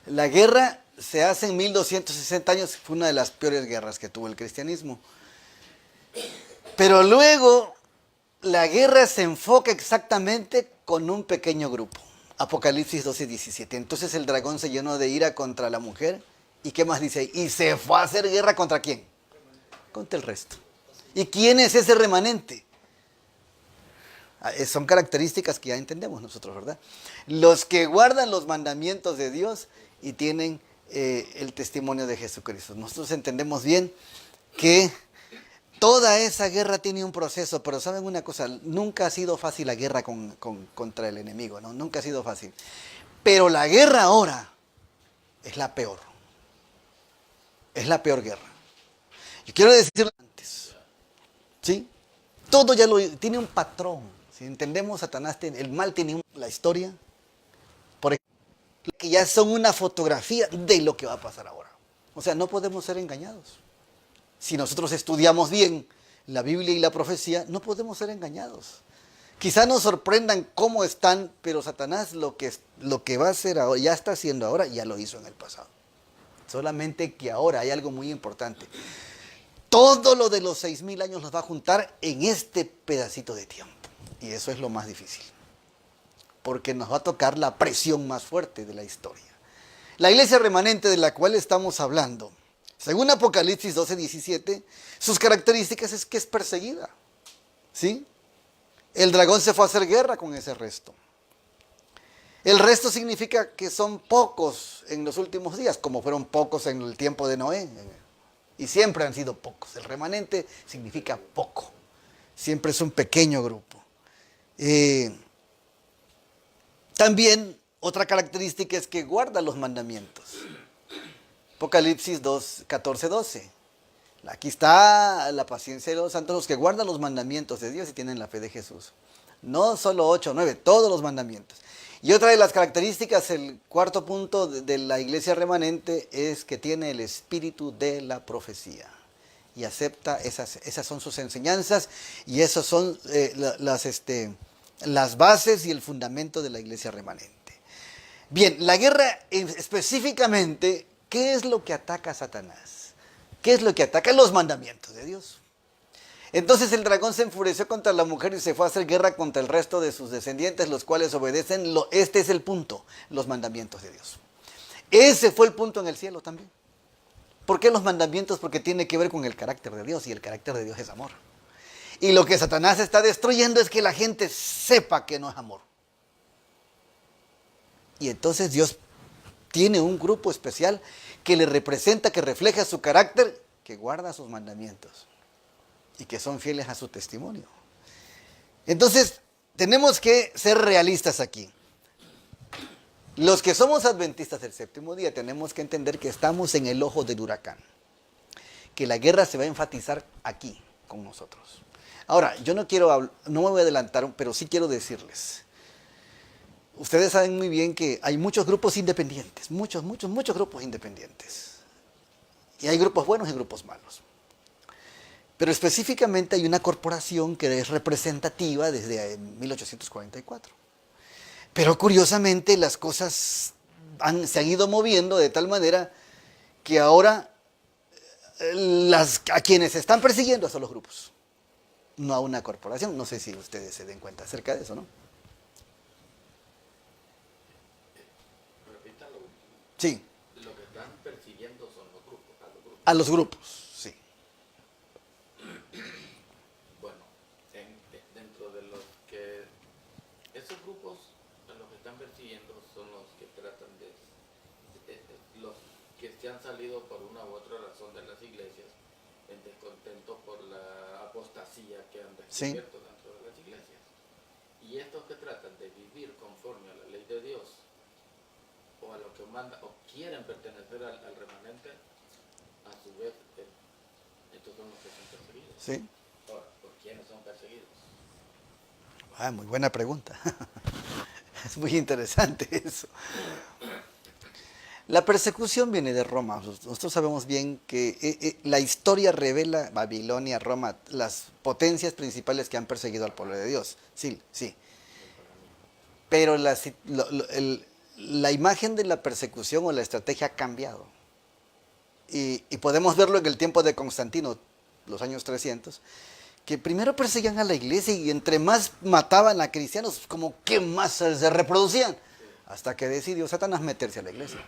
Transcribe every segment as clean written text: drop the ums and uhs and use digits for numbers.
La guerra se hace en 1260 años, fue una de las peores guerras que tuvo el cristianismo. Pero luego la guerra se enfoca exactamente con un pequeño grupo. Apocalipsis 12:17. Entonces el dragón se llenó de ira contra la mujer. ¿Y qué más dice ahí? Y se fue a hacer guerra ¿contra quién? Contra el resto. ¿Y quién es ese remanente? Son características que ya entendemos nosotros, ¿verdad? Los que guardan los mandamientos de Dios y tienen el testimonio de Jesucristo. Nosotros entendemos bien que toda esa guerra tiene un proceso, pero saben una cosa, nunca ha sido fácil la guerra contra el enemigo, ¿no? Nunca ha sido fácil. Pero la guerra ahora es la peor. Es la peor guerra. Yo quiero decirlo antes, ¿sí? Todo ya tiene un patrón. Si entendemos, Satanás, el mal tiene la historia, por ejemplo, que ya son una fotografía de lo que va a pasar ahora. O sea, no podemos ser engañados. Si nosotros estudiamos bien la Biblia y la profecía, no podemos ser engañados. Quizá nos sorprendan cómo están, pero Satanás lo que va a hacer ahora, ya está haciendo ahora, ya lo hizo en el pasado. Solamente que ahora hay algo muy importante. Todo lo de los 6000 años los va a juntar en este pedacito de tiempo. Y eso es lo más difícil. Porque nos va a tocar la presión más fuerte de la historia. La iglesia remanente de la cual estamos hablando, según Apocalipsis 12:17, sus características es que es perseguida. ¿Sí? El dragón se fue a hacer guerra con ese resto. El resto significa que son pocos en los últimos días, como fueron pocos en el tiempo de Noé. Y siempre han sido pocos. El remanente significa poco. Siempre es un pequeño grupo. También otra característica es que guarda los mandamientos. Apocalipsis 14:12. Aquí está la paciencia de los santos, los que guardan los mandamientos de Dios y tienen la fe de Jesús. No solo 8 o 9, todos los mandamientos. Y otra de las características, el cuarto punto de la iglesia remanente, es que tiene el espíritu de la profecía. Y acepta, esas son sus enseñanzas y esas son las bases y el fundamento de la iglesia remanente. Bien, la guerra específicamente, ¿qué es lo que ataca a Satanás? ¿Qué es lo que ataca? Los mandamientos de Dios. Entonces el dragón se enfureció contra la mujer y se fue a hacer guerra contra el resto de sus descendientes, los cuales obedecen, este es el punto, los mandamientos de Dios. Ese fue el punto en el cielo también. ¿Por qué los mandamientos? Porque tiene que ver con el carácter de Dios y el carácter de Dios es amor. Y lo que Satanás está destruyendo es que la gente sepa que no es amor. Y entonces Dios tiene un grupo especial que le representa, que refleja su carácter, que guarda sus mandamientos y que son fieles a su testimonio. Entonces, tenemos que ser realistas aquí. Los que somos adventistas del séptimo día tenemos que entender que estamos en el ojo del huracán, que la guerra se va a enfatizar aquí con nosotros. Ahora, yo no me voy a adelantar, pero sí quiero decirles, ustedes saben muy bien que hay muchos grupos independientes, muchos grupos independientes. Y hay grupos buenos y grupos malos. Pero específicamente hay una corporación que es representativa desde 1844. Pero curiosamente las cosas se han ido moviendo de tal manera que ahora a quienes están persiguiendo son los grupos, no a una corporación. No sé si ustedes se den cuenta acerca de eso, ¿no? Repítalo. Sí. Lo que están persiguiendo son los grupos, A los grupos, sí. Bueno, dentro de los que esos grupos a los que están persiguiendo son los que tratan los que se han salido por una u otra razón de las iglesias en descontento por la apostasía que han descubierto dentro de las iglesias. Y estos que tratan de vivir conforme a la ley de Dios o a lo que manda o quieren pertenecer al remanente, a su vez estos son los que son perseguidos. Sí. Ahora, ¿por quiénes son perseguidos? Muy buena pregunta. Es muy interesante eso. La persecución viene de Roma. Nosotros sabemos bien que la historia revela Babilonia, Roma, las potencias principales que han perseguido al pueblo de Dios. Sí, sí. Pero la imagen de la persecución o la estrategia ha cambiado. Y podemos verlo en el tiempo de Constantino, los años 300, que primero perseguían a la iglesia y entre más mataban a cristianos, como que más se reproducían, hasta que decidió Satanás meterse a la iglesia.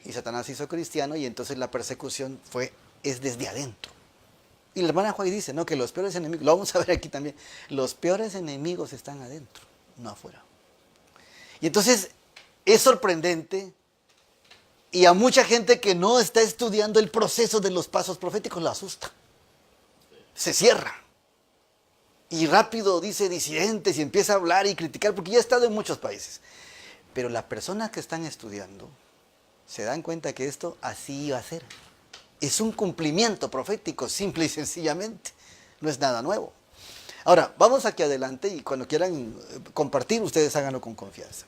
Y Satanás hizo cristiano y entonces la persecución es desde adentro. Y la hermana Juárez dice, no, que los peores enemigos, lo vamos a ver aquí también, los peores enemigos están adentro, no afuera. Y entonces es sorprendente, y a mucha gente que no está estudiando el proceso de los pasos proféticos la asusta. Se cierra. Y rápido dice disidentes y empieza a hablar y criticar, porque ya ha estado en muchos países. Pero las personas que están estudiando se dan cuenta que esto así iba a ser. Es un cumplimiento profético, simple y sencillamente. No es nada nuevo. Ahora, vamos aquí adelante y cuando quieran compartir, ustedes háganlo con confianza.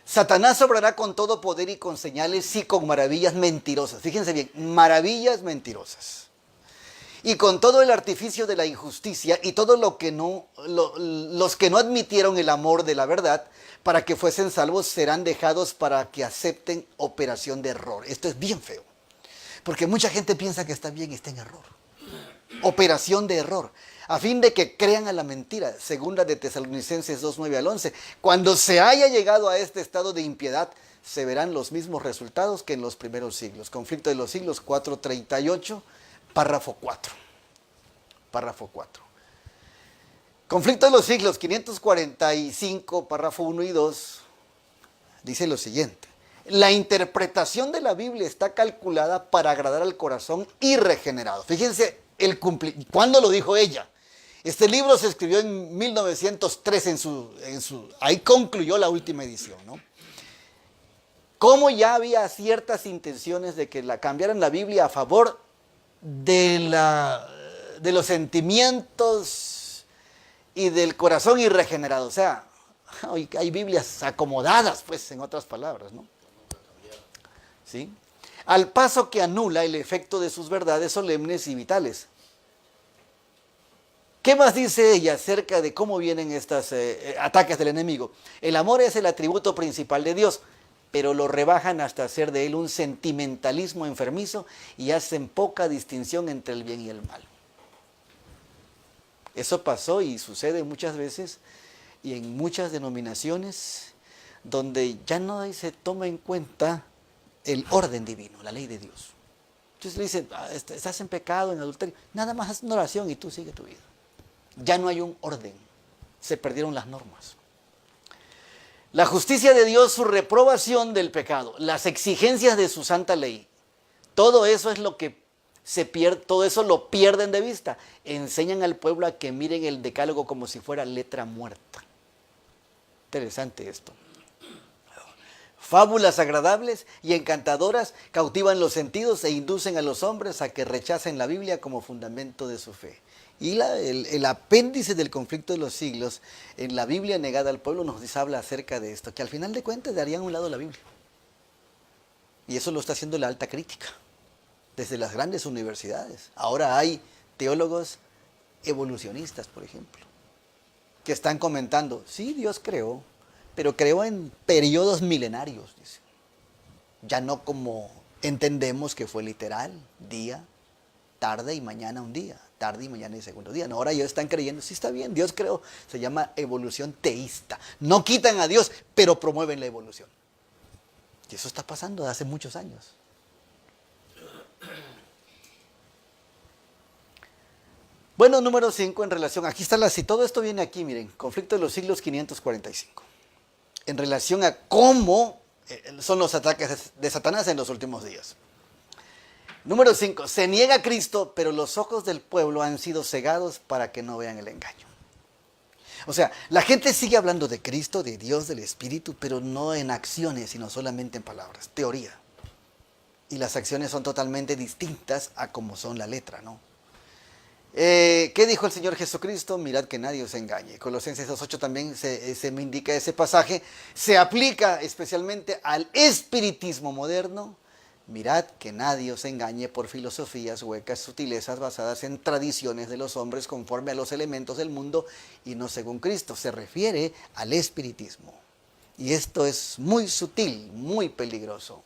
Satanás obrará con todo poder y con señales y con maravillas mentirosas. Fíjense bien, maravillas mentirosas. Y con todo el artificio de la injusticia y todo los que no admitieron el amor de la verdad para que fuesen salvos serán dejados para que acepten operación de error. Esto es bien feo, porque mucha gente piensa que está bien y está en error. Operación de error, a fin de que crean a la mentira. Segunda de Tesalonicenses 2, 9 al 11. Cuando se haya llegado a este estado de impiedad, se verán los mismos resultados que en los primeros siglos. Conflicto de los siglos 4:38, párrafo 4. Párrafo 4. Conflicto de los siglos 545, párrafo 1 y 2, dice lo siguiente. La interpretación de la Biblia está calculada para agradar al corazón irregenerado. Fíjense, ¿cuándo lo dijo ella? Este libro se escribió en 1903, ahí concluyó la última edición, ¿no? Como ya había ciertas intenciones de que cambiaran la Biblia a favor de los sentimientos y del corazón irregenerado. O sea, hay Biblias acomodadas, pues, en otras palabras, ¿no? ¿Sí? Al paso que anula el efecto de sus verdades solemnes y vitales. ¿Qué más dice ella acerca de cómo vienen estos ataques del enemigo? El amor es el atributo principal de Dios, pero lo rebajan hasta hacer de él un sentimentalismo enfermizo y hacen poca distinción entre el bien y el mal. Eso pasó y sucede muchas veces y en muchas denominaciones donde ya no se toma en cuenta el orden divino, la ley de Dios. Entonces le dicen, estás en pecado, en adulterio, nada más haz una oración y tú sigue tu vida. Ya no hay un orden, se perdieron las normas. La justicia de Dios, su reprobación del pecado, las exigencias de su santa ley, todo eso es lo que se pierde, todo eso lo pierden de vista. Enseñan al pueblo a que miren el decálogo como si fuera letra muerta. Interesante esto. Fábulas agradables y encantadoras cautivan los sentidos e inducen a los hombres a que rechacen la Biblia como fundamento de su fe. Y el apéndice del conflicto de los siglos, en la Biblia negada al pueblo, nos habla acerca de esto, que al final de cuentas darían a un lado la Biblia. Y eso lo está haciendo la alta crítica, desde las grandes universidades. Ahora hay teólogos evolucionistas, por ejemplo, que están comentando, sí, Dios creó, pero creó en periodos milenarios, dice. Ya no como entendemos que fue literal, día, tarde y mañana un día, tarde y mañana y segundo día. No, ahora ellos están creyendo, sí está bien, Dios creó, se llama evolución teísta. No quitan a Dios, pero promueven la evolución. Y eso está pasando desde hace muchos años. Bueno, número 5, en relación, aquí está si todo esto viene aquí, miren, conflicto de los siglos 545. En relación a cómo son los ataques de Satanás en los últimos días. Número 5, se niega a Cristo, pero los ojos del pueblo han sido cegados para que no vean el engaño. O sea, la gente sigue hablando de Cristo, de Dios, del Espíritu, pero no en acciones, sino solamente en palabras, teoría. Y las acciones son totalmente distintas a como son la letra, ¿no? ¿Qué dijo el Señor Jesucristo? Mirad que nadie os engañe. Colosenses 2:8 también se me indica ese pasaje. Se aplica especialmente al espiritismo moderno. Mirad que nadie os engañe por filosofías huecas, sutilezas basadas en tradiciones de los hombres conforme a los elementos del mundo y no según Cristo. Se refiere al espiritismo. Y esto es muy sutil, muy peligroso.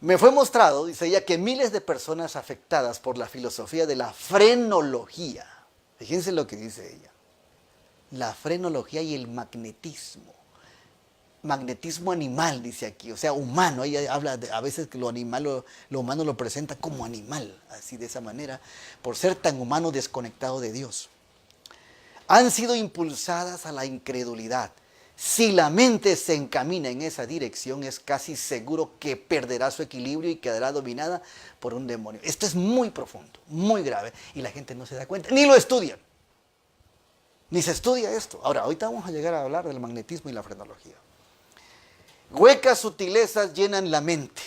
Me fue mostrado, dice ella, que miles de personas afectadas por la filosofía de la frenología, fíjense lo que dice ella, la frenología y el magnetismo animal, dice aquí, o sea, humano. Ella habla a veces que lo animal, lo humano lo presenta como animal, así de esa manera, por ser tan humano desconectado de Dios. Han sido impulsadas a la incredulidad. Si la mente se encamina en esa dirección, es casi seguro que perderá su equilibrio y quedará dominada por un demonio. Esto es muy profundo, muy grave, y la gente no se da cuenta, ni lo estudian, ni se estudia esto. Ahora, ahorita vamos a llegar a hablar del magnetismo y la frenología. Huecas sutilezas llenan la mente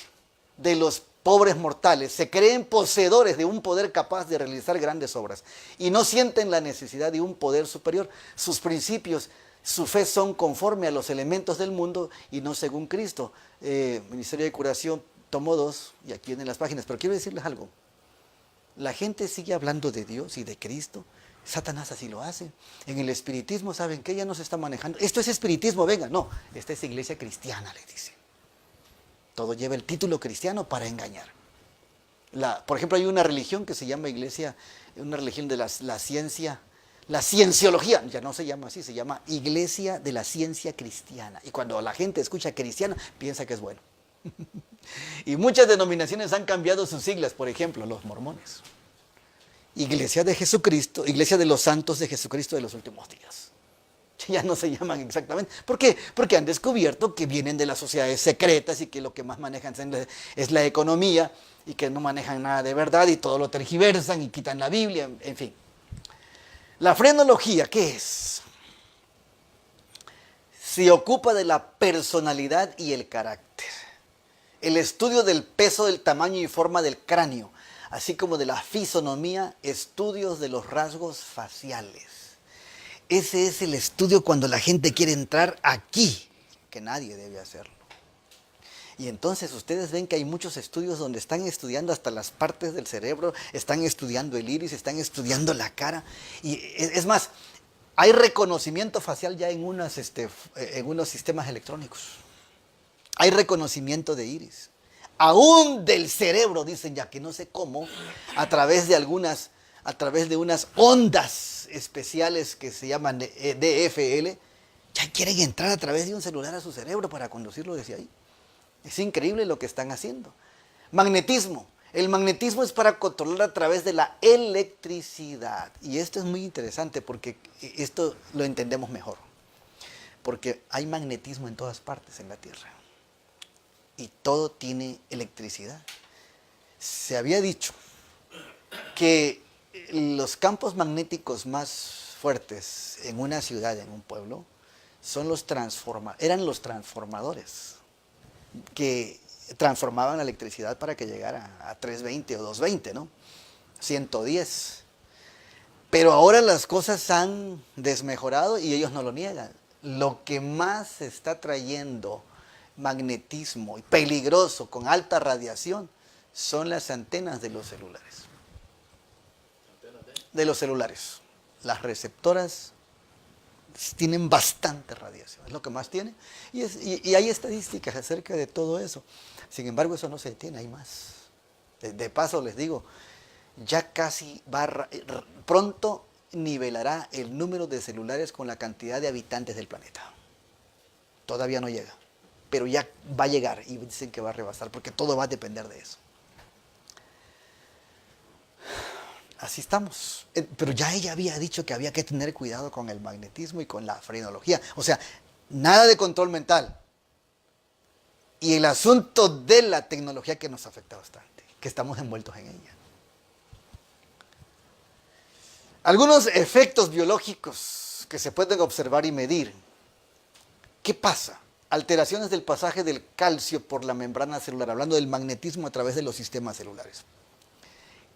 de los pobres mortales, se creen poseedores de un poder capaz de realizar grandes obras y no sienten la necesidad de un poder superior. Sus principios, su fe son conforme a los elementos del mundo y no según Cristo. Ministerio de Curación, tomo 2, y aquí en las páginas, pero quiero decirles algo. La gente sigue hablando de Dios y de Cristo. Satanás así lo hace. En el espiritismo, ¿saben qué? Ya no se está manejando. Esto es espiritismo, venga. No, esta es iglesia cristiana, le dicen. Todo lleva el título cristiano para engañar. Por ejemplo, hay una religión que se llama iglesia, una religión de la ciencia, la cienciología. Ya no se llama así, se llama iglesia de la ciencia cristiana. Y cuando la gente escucha cristiana, piensa que es bueno. Y muchas denominaciones han cambiado sus siglas, por ejemplo, los mormones. Iglesia de Jesucristo, Iglesia de los Santos de Jesucristo de los Últimos Días. Ya no se llaman exactamente. ¿Por qué? Porque han descubierto que vienen de las sociedades secretas y que lo que más manejan es la economía y que no manejan nada de verdad y todo lo tergiversan y quitan la Biblia, en fin. La frenología, ¿qué es? Se ocupa de la personalidad y el carácter. El estudio del peso, del tamaño y forma del cráneo, así como de la fisonomía, estudios de los rasgos faciales. Ese es el estudio cuando la gente quiere entrar aquí, que nadie debe hacerlo. Y entonces ustedes ven que hay muchos estudios donde están estudiando hasta las partes del cerebro, están estudiando el iris, están estudiando la cara. Y es más, hay reconocimiento facial ya en unos sistemas electrónicos. Hay reconocimiento de iris. Aún del cerebro, dicen ya que no sé cómo, a través de unas ondas especiales que se llaman DFL, ya quieren entrar a través de un celular a su cerebro para conducirlo desde ahí. Es increíble lo que están haciendo. Magnetismo. El magnetismo es para controlar a través de la electricidad. Y esto es muy interesante porque esto lo entendemos mejor. Porque hay magnetismo en todas partes en la Tierra. Y todo tiene electricidad. Se había dicho que los campos magnéticos más fuertes en una ciudad, en un pueblo, eran los transformadores que transformaban la electricidad para que llegara a 320 o 220, ¿no? 110. Pero ahora las cosas han desmejorado y ellos no lo niegan. Lo que más se está trayendo magnetismo y peligroso con alta radiación son las antenas de los celulares. De los celulares. Las receptoras tienen bastante radiación, es lo que más tiene. Y hay estadísticas acerca de todo eso. Sin embargo, eso no se detiene, hay más. De paso les digo, ya casi pronto nivelará el número de celulares con la cantidad de habitantes del planeta. Todavía no llega, pero ya va a llegar y dicen que va a rebasar porque todo va a depender de eso. Así estamos. Pero ya ella había dicho que había que tener cuidado con el magnetismo y con la frenología. O sea, nada de control mental. Y el asunto de la tecnología que nos afecta bastante, que estamos envueltos en ella. Algunos efectos biológicos que se pueden observar y medir. ¿Qué pasa? Alteraciones del pasaje del calcio por la membrana celular, hablando del magnetismo a través de los sistemas celulares.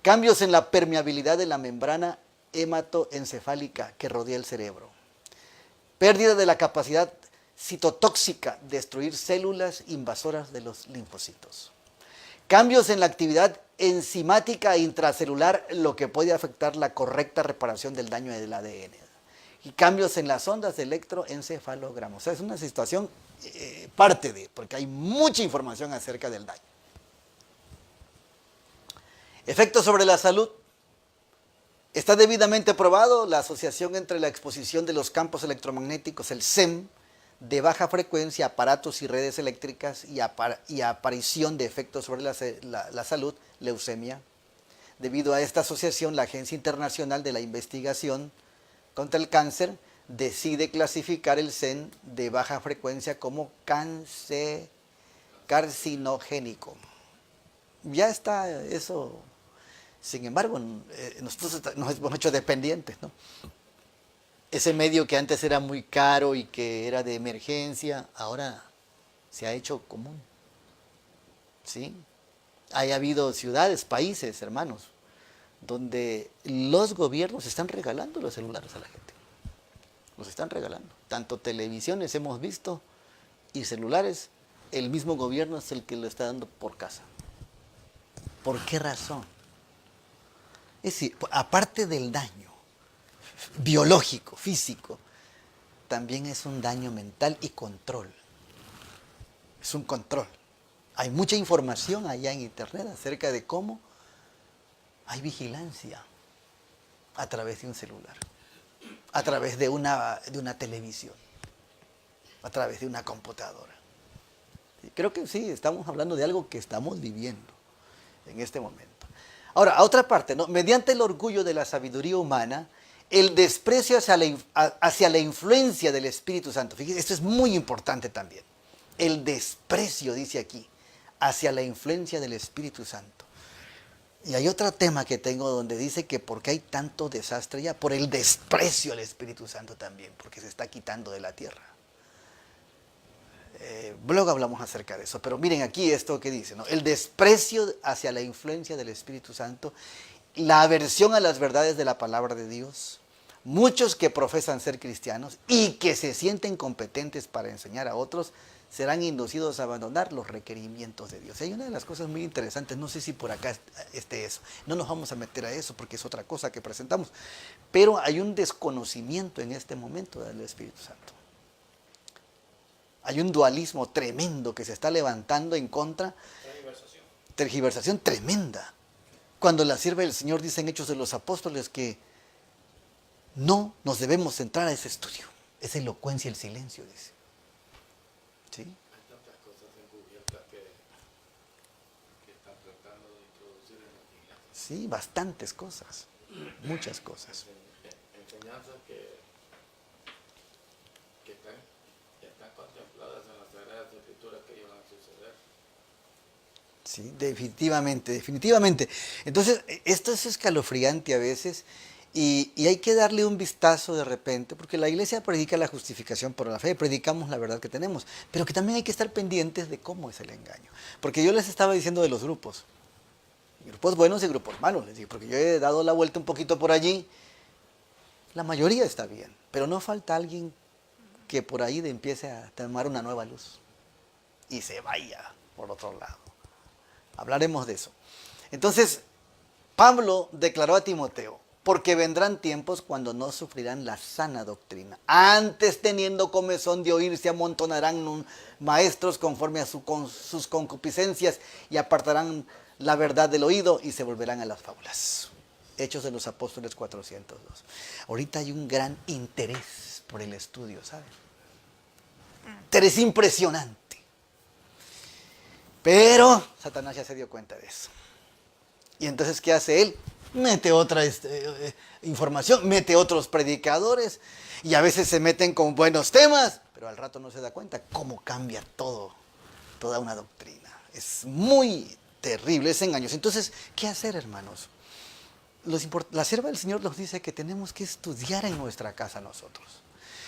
Cambios en la permeabilidad de la membrana hematoencefálica que rodea el cerebro. Pérdida de la capacidad citotóxica de destruir células invasoras de los linfocitos. Cambios en la actividad enzimática intracelular, lo que puede afectar la correcta reparación del daño del ADN. y cambios en las ondas de electroencefalograma. O sea, es una situación parte de, porque hay mucha información acerca del daño. Efectos sobre la salud. Está debidamente probado la asociación entre la exposición de los campos electromagnéticos, el SEM, de baja frecuencia, aparatos y redes eléctricas y aparición de efectos sobre la salud, leucemia. Debido a esta asociación, la Agencia Internacional de la Investigación contra el Cáncer decide clasificar el SEM de baja frecuencia como carcinogénico. Ya está eso. Sin embargo, nosotros nos hemos hecho dependientes, ¿no? Ese medio que antes era muy caro y que era de emergencia, ahora se ha hecho común. ¿Sí? Ha habido ciudades, países, hermanos, donde los gobiernos están regalando los celulares a la gente. Los están regalando. Tanto televisiones hemos visto y celulares, el mismo gobierno es el que lo está dando por casa. ¿Por qué razón? Es decir, aparte del daño biológico, físico, también es un daño mental y control. Es un control. Hay mucha información allá en internet acerca de cómo hay vigilancia a través de un celular, a través de una televisión, a través de una computadora. Creo que sí, estamos hablando de algo que estamos viviendo en este momento. Ahora, a otra parte, ¿no? Mediante el orgullo de la sabiduría humana, el desprecio hacia la influencia del Espíritu Santo. Fíjense, esto es muy importante también. El desprecio, dice aquí, hacia la influencia del Espíritu Santo. Y hay otro tema que tengo donde dice que porque hay tanto desastre ya, por el desprecio al Espíritu Santo también, porque se está quitando de la tierra. Luego hablamos acerca de eso, pero miren aquí esto que dice, ¿no? El desprecio hacia la influencia del Espíritu Santo, la aversión a las verdades de la palabra de Dios, muchos que profesan ser cristianos y que se sienten competentes para enseñar a otros, serán inducidos a abandonar los requerimientos de Dios. Hay una de las cosas muy interesantes, no sé si por acá esté eso, no nos vamos a meter a eso porque es otra cosa que presentamos, pero hay un desconocimiento en este momento del Espíritu Santo. Hay un dualismo tremendo que se está levantando en contra. Tergiversación tremenda. Cuando la sierva del Señor dice en Hechos de los Apóstoles que no nos debemos centrar a ese estudio. Es elocuencia el silencio, dice. ¿Sí? Hay tantas cosas encubiertas que están tratando de introducir en la iglesia. Sí, bastantes cosas. Muchas cosas. Enseñanzas que están contempladas en las Sagradas Escrituras que iban a suceder. Sí, definitivamente. Entonces, esto es escalofriante a veces y hay que darle un vistazo de repente, porque la iglesia predica la justificación por la fe, predicamos la verdad que tenemos, pero que también hay que estar pendientes de cómo es el engaño. Porque yo les estaba diciendo de los grupos buenos y grupos malos, les digo, porque yo he dado la vuelta un poquito por allí, la mayoría está bien, pero no falta alguien que por ahí empiece a tomar una nueva luz y se vaya por otro lado. Hablaremos de eso. Entonces, Pablo declaró a Timoteo, porque vendrán tiempos cuando no sufrirán la sana doctrina. Antes, teniendo comezón de oír, se amontonarán maestros conforme a sus concupiscencias y apartarán la verdad del oído y se volverán a las fábulas. Hechos de los Apóstoles 402. Ahorita hay un gran interés por el estudio, ¿saben? Interés impresionante. Pero Satanás ya se dio cuenta de eso. Y entonces, ¿qué hace él? Mete otra información, mete otros predicadores y a veces se meten con buenos temas, pero al rato no se da cuenta cómo cambia toda una doctrina. Es muy terrible, es engañoso. Entonces, ¿qué hacer, hermanos? La sierva del Señor nos dice que tenemos que estudiar en nuestra casa nosotros.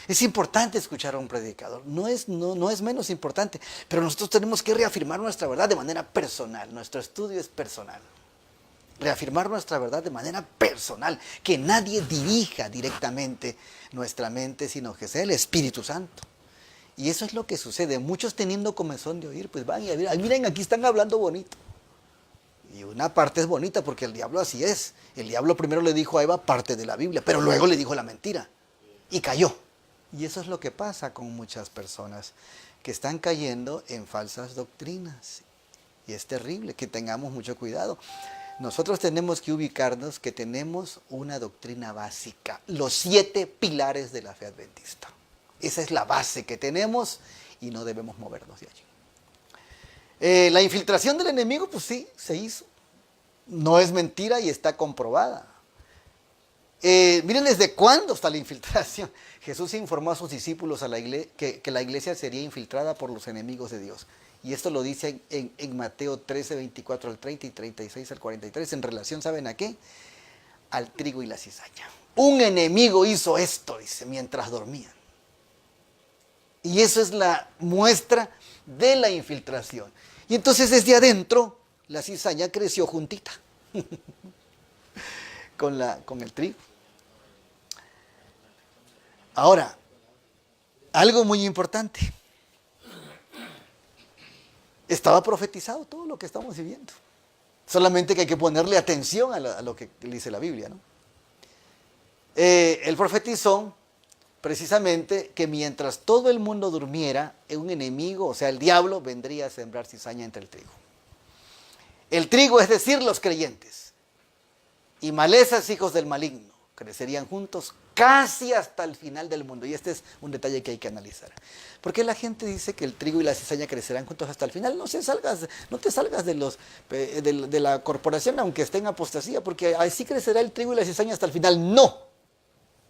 Es importante escuchar a un predicador, no es menos importante, pero nosotros tenemos que reafirmar nuestra verdad de manera personal. Nuestro estudio es personal. Reafirmar nuestra verdad de manera personal, que nadie dirija directamente nuestra mente, sino que sea el Espíritu Santo. Y eso es lo que sucede. Muchos teniendo comezón de oír, pues van y miren, aquí están hablando bonito. Y una parte es bonita porque el diablo así es. El diablo primero le dijo a Eva parte de la Biblia, pero luego le dijo la mentira. y cayó. Y eso es lo que pasa con muchas personas que están cayendo en falsas doctrinas. Y es terrible que tengamos mucho cuidado. Nosotros tenemos que ubicarnos que tenemos una doctrina básica, los 7 pilares de la fe adventista. Esa es la base que tenemos y no debemos movernos de allí. La infiltración del enemigo, pues sí, se hizo. No es mentira y está comprobada. Miren desde cuándo está la infiltración. Jesús informó a sus discípulos que la iglesia sería infiltrada por los enemigos de Dios. Y esto lo dice en Mateo 13, 24 al 30 y 36 al 43, en relación, ¿saben a qué? Al trigo y la cizaña. Un enemigo hizo esto, dice, mientras dormían. Y eso es la muestra de la infiltración. Y entonces desde adentro, la cizaña creció juntita con el trigo. Ahora, algo muy importante. Estaba profetizado todo lo que estamos viviendo. Solamente que hay que ponerle atención a lo que dice la Biblia, ¿no? Él profetizó precisamente que mientras todo el mundo durmiera, un enemigo, o sea, el diablo, vendría a sembrar cizaña entre el trigo. El trigo, es decir, los creyentes, y malezas, hijos del maligno, crecerían juntos casi hasta el final del mundo. Y este es un detalle que hay que analizar. ¿Por qué la gente dice que el trigo y la cizaña crecerán juntos hasta el final? No te salgas de la corporación, aunque esté en apostasía, porque así crecerá el trigo y la cizaña hasta el final. No.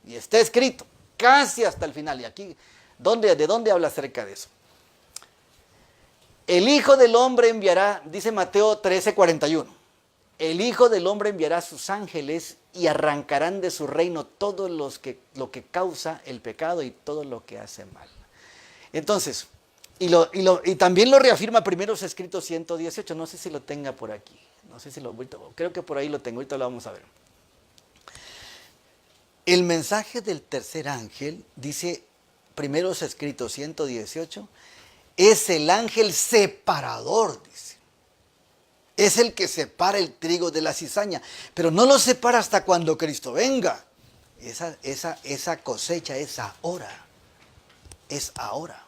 Y está escrito, casi hasta el final. Y aquí, ¿de dónde habla acerca de eso? El Hijo del Hombre enviará, dice Mateo 13, 41. El Hijo del Hombre enviará a sus ángeles y arrancarán de su reino todo lo que causa el pecado y todo lo que hace mal. Entonces, y también lo reafirma Primeros Escritos 118, no sé si lo tenga por aquí, creo que por ahí lo tengo, ahorita lo vamos a ver. El mensaje del tercer ángel, dice Primeros Escritos 118, es el ángel separador, dice. Es el que separa el trigo de la cizaña, pero no lo separa hasta cuando Cristo venga. Esa cosecha es ahora. Es ahora.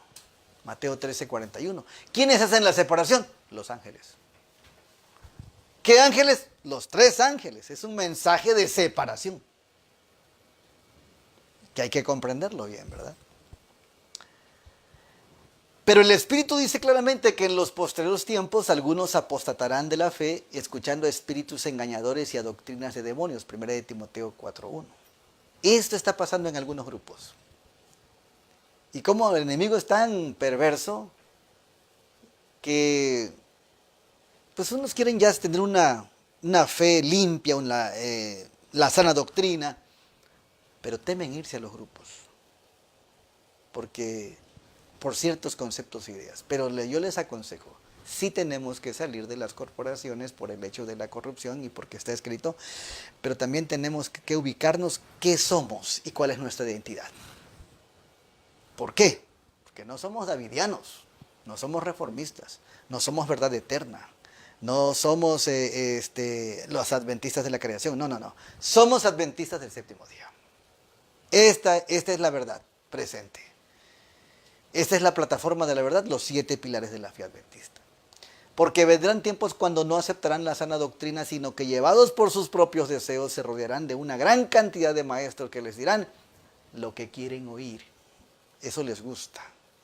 Mateo 13, 41. ¿Quiénes hacen la separación? Los ángeles. ¿Qué ángeles? Los 3 ángeles. Es un mensaje de separación. Que hay que comprenderlo bien, ¿verdad? Pero el Espíritu dice claramente que en los postreros tiempos algunos apostatarán de la fe, escuchando a espíritus engañadores y a doctrinas de demonios. 1 de Timoteo 4:1. Esto está pasando en algunos grupos. Y como el enemigo es tan perverso que pues unos quieren ya tener una fe limpia, la sana doctrina, pero temen irse a los grupos. Por ciertos conceptos e ideas. Pero yo les aconsejo, sí tenemos que salir de las corporaciones por el hecho de la corrupción y porque está escrito, pero también tenemos que ubicarnos qué somos y cuál es nuestra identidad. ¿Por qué? Porque no somos davidianos, no somos reformistas, no somos verdad eterna, no somos los adventistas de la creación, no. Somos adventistas del séptimo día. Esta es la verdad presente. Esta es la plataforma de la verdad, los 7 pilares de la fe adventista. Porque vendrán tiempos cuando no aceptarán la sana doctrina, sino que llevados por sus propios deseos se rodearán de una gran cantidad de maestros que les dirán lo que quieren oír. Eso les gusta,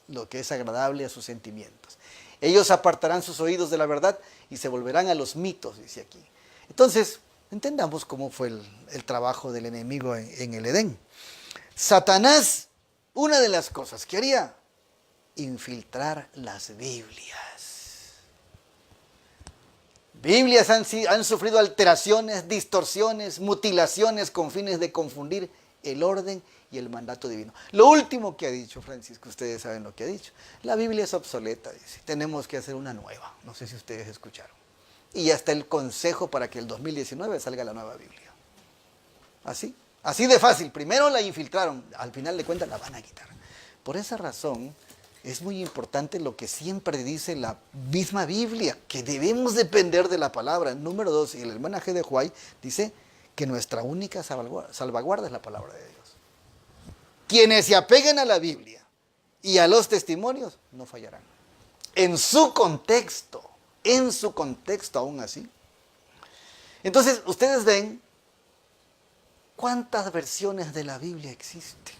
lo que es agradable a sus sentimientos. Ellos apartarán sus oídos de la verdad y se volverán a los mitos, dice aquí. Entonces, entendamos cómo fue el trabajo del enemigo en el Edén. Satanás, una de las cosas que haría, infiltrar las Biblias. Biblias han sufrido alteraciones, distorsiones, mutilaciones con fines de confundir el orden y el mandato divino. Lo último que ha dicho Francisco, ustedes saben lo que ha dicho. La Biblia es obsoleta, dice. Tenemos que hacer una nueva. No sé si ustedes escucharon. Y hasta el consejo para que el 2019 salga la nueva Biblia. Así de fácil. Primero la infiltraron, al final de cuentas la van a quitar. Por esa razón es muy importante lo que siempre dice la misma Biblia, que debemos depender de la palabra. Número 2, y el hermano G. de White dice que nuestra única salvaguarda es la palabra de Dios. quienes se apeguen a la Biblia y a los testimonios no fallarán. En su contexto aún así. Entonces, ustedes ven cuántas versiones de la Biblia existen.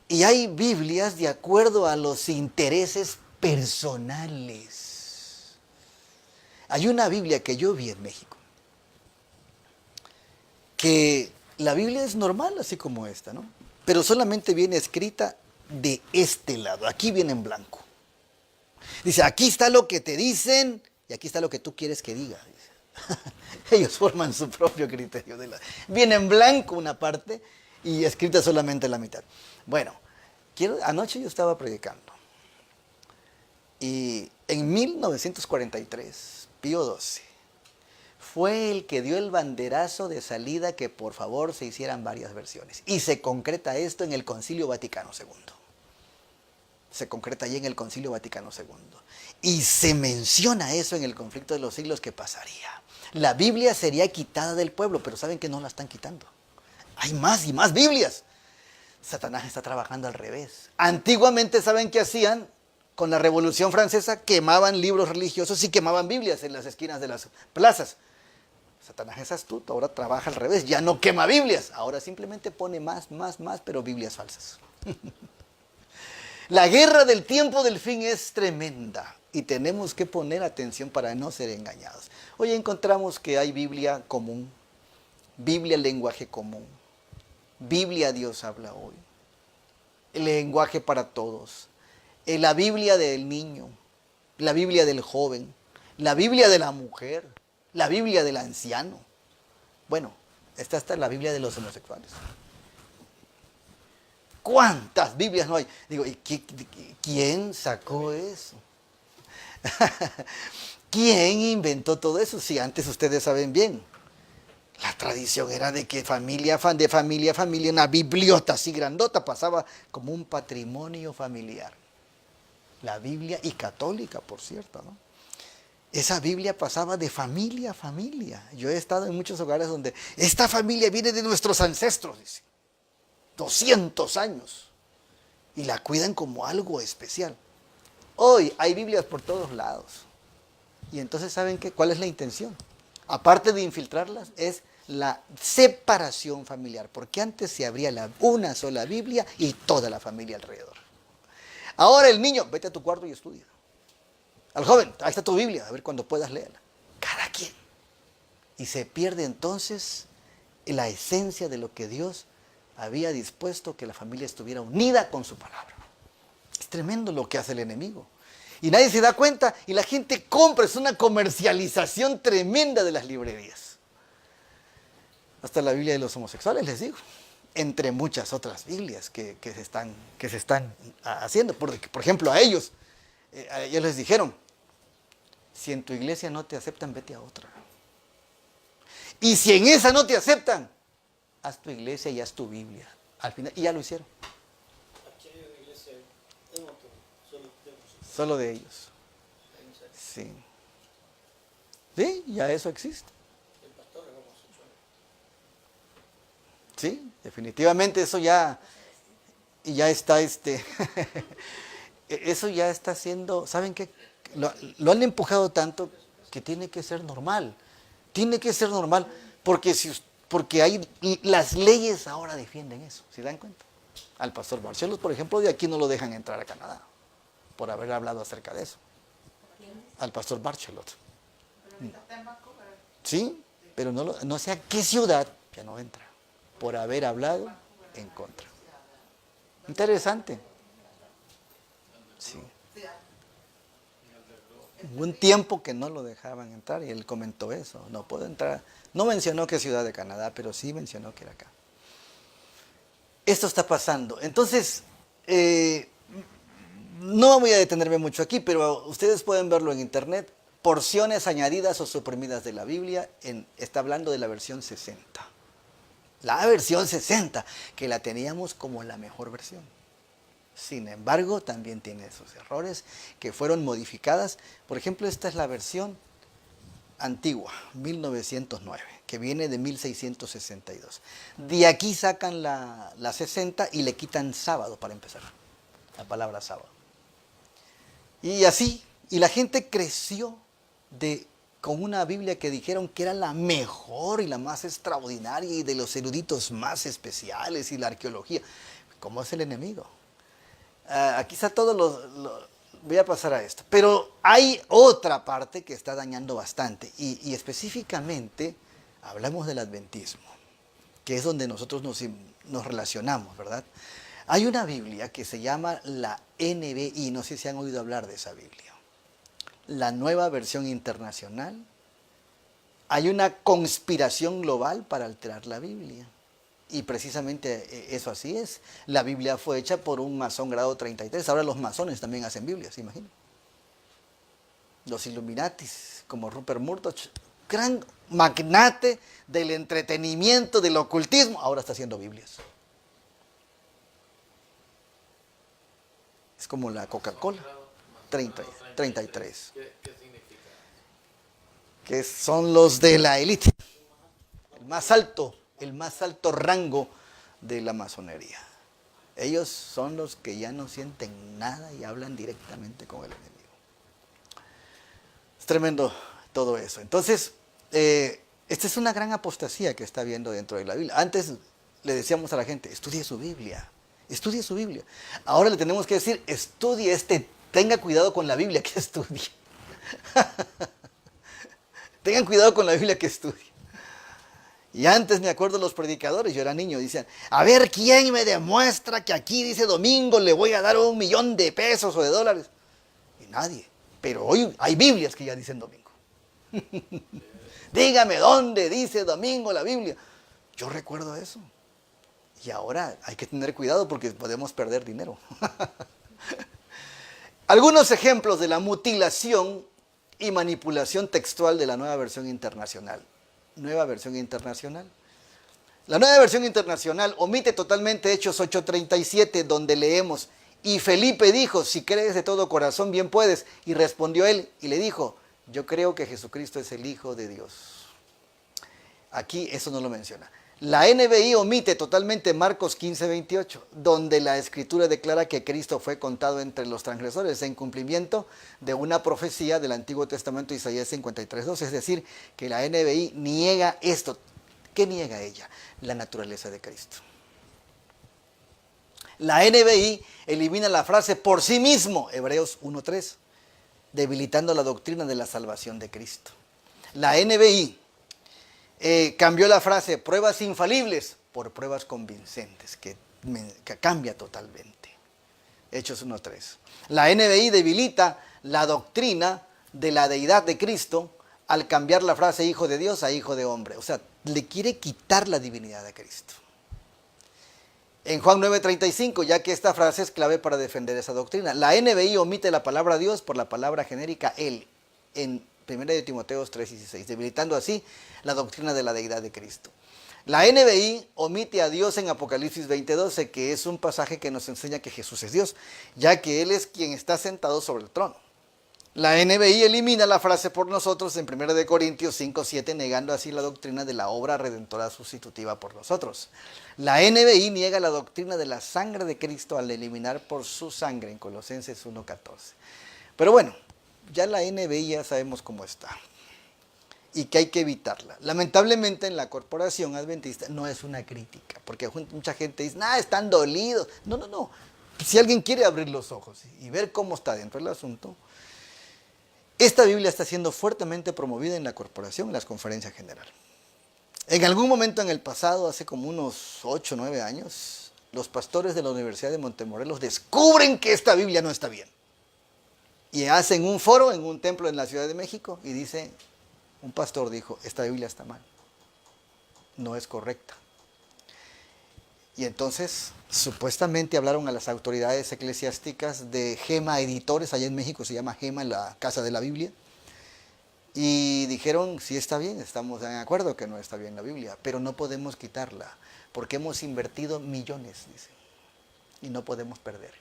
Y hay Biblias de acuerdo a los intereses personales. Hay una Biblia que yo vi en México, que la Biblia es normal, así como esta, ¿no? Pero solamente viene escrita de este lado, aquí viene en blanco. Dice, aquí está lo que te dicen y aquí está lo que tú quieres que diga. Ellos forman su propio criterio. Viene en blanco una parte y escrita solamente la mitad. Bueno, anoche yo estaba predicando y en 1943, Pío XII fue el que dio el banderazo de salida que por favor se hicieran varias versiones. Y se concreta esto en el Concilio Vaticano II. Se concreta allí en el Concilio Vaticano II. Y se menciona eso en el conflicto de los siglos que pasaría. La Biblia sería quitada del pueblo, pero ¿saben que no la están quitando? Hay más y más Biblias. Satanás está trabajando al revés. Antiguamente, ¿saben qué hacían? Con la Revolución Francesa quemaban libros religiosos y quemaban Biblias en las esquinas de las plazas. Satanás es astuto, ahora trabaja al revés, ya no quema Biblias, ahora simplemente pone más, pero Biblias falsas. La guerra del tiempo del fin es tremenda y tenemos que poner atención para no ser engañados. Hoy encontramos que hay Biblia común, Biblia lenguaje común, Biblia Dios habla hoy, el lenguaje para todos, la Biblia del niño, la Biblia del joven, la Biblia de la mujer, la Biblia del anciano. Bueno, esta está la Biblia de los homosexuales. ¿Cuántas Biblias no hay? Digo, ¿y quién sacó eso? ¿Quién inventó todo eso? Si antes ustedes saben bien. La tradición era de que familia, una bibliota así grandota pasaba como un patrimonio familiar. La Biblia, y católica, por cierto, ¿no? Esa Biblia pasaba de familia a familia. Yo he estado en muchos hogares donde esta familia viene de nuestros ancestros, dice. 200 años. Y la cuidan como algo especial. Hoy hay Biblias por todos lados. Y entonces, ¿saben qué? ¿Cuál es la intención? Aparte de infiltrarlas, es la separación familiar. Porque antes se abría una sola Biblia y toda la familia alrededor. Ahora el niño, vete a tu cuarto y estudia. Al joven, ahí está tu Biblia, a ver cuando puedas leerla. Cada quien. Y se pierde entonces la esencia de lo que Dios había dispuesto, que la familia estuviera unida con su palabra. Es tremendo lo que hace el enemigo. Y nadie se da cuenta y la gente compra, es una comercialización tremenda de las librerías. Hasta la Biblia de los homosexuales, les digo. Entre muchas otras Biblias que se están haciendo. Por ejemplo, a ellos les dijeron, si en tu iglesia no te aceptan, vete a otra. Y si en esa no te aceptan, haz tu iglesia y haz tu Biblia. Al final, y ya lo hicieron. Aquí hay una iglesia en otro, Solo de ellos. Sí. Sí, ya eso existe. el pastor es homosexual. Sí, definitivamente eso ya está, eso ya está siendo, ¿saben qué? Lo han empujado tanto que tiene que ser normal. Tiene que ser normal, porque las leyes ahora defienden eso, ¿se dan cuenta? Al pastor Barcelos, por ejemplo, de aquí no lo dejan entrar a Canadá, por haber hablado acerca de eso. Al pastor Barcelos. Sí, pero no sé a qué ciudad ya no entra, por haber hablado en contra. Interesante. Sí. Hubo un tiempo que no lo dejaban entrar y él comentó eso. No puedo entrar. No mencionó qué ciudad de Canadá, pero sí mencionó que era acá. Esto está pasando. Entonces, no voy a detenerme mucho aquí, pero ustedes pueden verlo en internet. Porciones añadidas o suprimidas de la Biblia. Está hablando de la versión 60. La versión 60, que la teníamos como la mejor versión. Sin embargo, también tiene esos errores que fueron modificadas. Por ejemplo, esta es la versión antigua, 1909, que viene de 1662. De aquí sacan la 60 y le quitan sábado para empezar, la palabra sábado. Y así, y la gente creció con una Biblia que dijeron que era la mejor y la más extraordinaria y de los eruditos más especiales y la arqueología. ¿Cómo es el enemigo? Aquí está voy a pasar a esto. Pero hay otra parte que está dañando bastante y específicamente hablamos del adventismo, que es donde nosotros nos relacionamos, ¿verdad? Hay una Biblia que se llama la NBI, no sé si han oído hablar de esa Biblia. La Nueva Versión Internacional. Hay una conspiración global para alterar la Biblia. Y precisamente eso así es. La Biblia fue hecha por un masón grado 33. Ahora los masones también hacen Biblias, ¿se imaginan? Los Illuminatis, como Rupert Murdoch, gran magnate del entretenimiento, del ocultismo, ahora está haciendo Biblias. Es como la Coca-Cola. 33. ¿Qué significa? Que son los de la élite. El más alto rango de la masonería. Ellos son los que ya no sienten nada y hablan directamente con el enemigo. Es tremendo todo eso. Entonces, esta es una gran apostasía que está habiendo dentro de la Biblia. Antes le decíamos a la gente, estudie su Biblia. Estudie su Biblia. Ahora le tenemos que decir, estudie tenga cuidado con la Biblia que estudie. Tengan cuidado con la Biblia que estudie. Y antes me acuerdo los predicadores, yo era niño, decían, a ver quién me demuestra que aquí dice domingo le voy a dar $1,000,000 o de dólares. Y nadie. Pero hoy hay Biblias que ya dicen domingo. Dígame dónde dice domingo la Biblia. Yo recuerdo eso. Y ahora hay que tener cuidado porque podemos perder dinero. Algunos ejemplos de la mutilación y manipulación textual de la Nueva Versión Internacional. Nueva Versión Internacional. La Nueva Versión Internacional omite totalmente Hechos 8:37, donde leemos, y Felipe dijo, si crees de todo corazón, bien puedes. Y respondió él y le dijo, yo creo que Jesucristo es el Hijo de Dios. Aquí eso no lo menciona. La NBI omite totalmente Marcos 15:28, donde la Escritura declara que Cristo fue contado entre los transgresores en cumplimiento de una profecía del Antiguo Testamento, Isaías 53:2. Es decir, que la NBI niega esto. ¿Qué niega ella? La naturaleza de Cristo. La NBI elimina la frase por sí mismo, Hebreos 1:3, debilitando la doctrina de la salvación de Cristo. La NBI cambió la frase pruebas infalibles por pruebas convincentes, que cambia totalmente. Hechos 1:3. La NBI debilita la doctrina de la deidad de Cristo al cambiar la frase hijo de Dios a hijo de hombre. O sea, le quiere quitar la divinidad a Cristo. En Juan 9:35, ya que esta frase es clave para defender esa doctrina. La NBI omite la palabra Dios por la palabra genérica Él en 1 de Timoteo 3:16, debilitando así la doctrina de la deidad de Cristo. La NBI omite a Dios en Apocalipsis 20:12, que es un pasaje que nos enseña que Jesús es Dios, ya que Él es quien está sentado sobre el trono. La NBI elimina la frase por nosotros en 1 de Corintios 5:7, negando así la doctrina de la obra redentora sustitutiva por nosotros. La NBI niega la doctrina de la sangre de Cristo al eliminar por su sangre en Colosenses 1:14. Pero bueno, ya la NBI ya sabemos cómo está y que hay que evitarla. Lamentablemente en la corporación adventista no es una crítica, porque mucha gente dice, están dolidos. No. Si alguien quiere abrir los ojos y ver cómo está dentro del asunto, esta Biblia está siendo fuertemente promovida en la corporación, en las conferencias generales. En algún momento en el pasado, hace como unos 8 o 9 años, los pastores de la Universidad de Montemorelos descubren que esta Biblia no está bien. Y hacen un foro en un templo en la Ciudad de México y dice, un pastor dijo, esta Biblia está mal, no es correcta. Y entonces, supuestamente hablaron a las autoridades eclesiásticas de Gema Editores, allá en México se llama Gema, la Casa de la Biblia, y dijeron, sí está bien, estamos de acuerdo que no está bien la Biblia, pero no podemos quitarla, porque hemos invertido millones, dicen, y no podemos perder.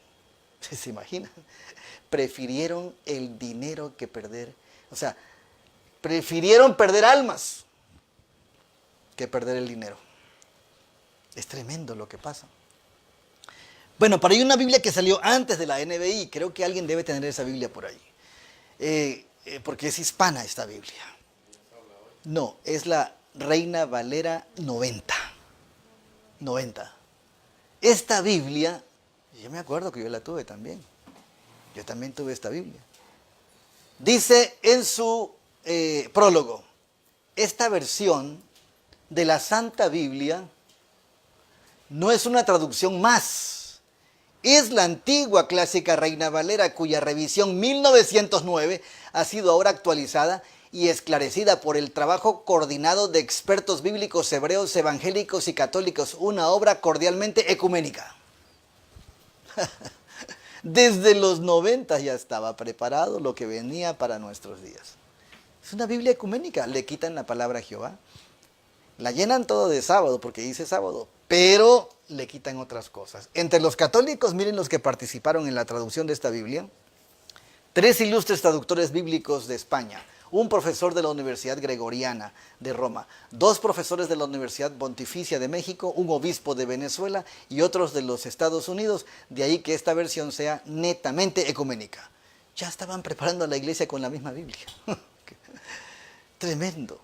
¿Se imaginan? Prefirieron el dinero que perder. O sea, Prefirieron perder almas que perder el dinero. Es tremendo lo que pasa. Bueno, pero hay una Biblia que salió antes de la NBI. Creo que alguien debe tener esa Biblia por ahí. Porque es hispana esta Biblia. No, es la Reina Valera 90. 90. Esta Biblia, yo me acuerdo que yo la tuve también. Yo también tuve esta Biblia. Dice en su prólogo, esta versión de la Santa Biblia no es una traducción más. Es la antigua clásica Reina Valera, cuya revisión 1909 ha sido ahora actualizada y esclarecida por el trabajo coordinado de expertos bíblicos hebreos, evangélicos y católicos, una obra cordialmente ecuménica. Desde los 90 ya estaba preparado lo que venía para nuestros días. Es una Biblia ecuménica, le quitan la palabra Jehová, la llenan todo de sábado porque dice sábado, pero le quitan otras cosas. Entre los católicos, miren los que participaron en la traducción de esta Biblia, 3 ilustres traductores bíblicos de España, un profesor de la Universidad Gregoriana de Roma, 2 profesores de la Universidad Pontificia de México, un obispo de Venezuela y otros de los Estados Unidos, de ahí que esta versión sea netamente ecuménica. Ya estaban preparando a la iglesia con la misma Biblia. Tremendo.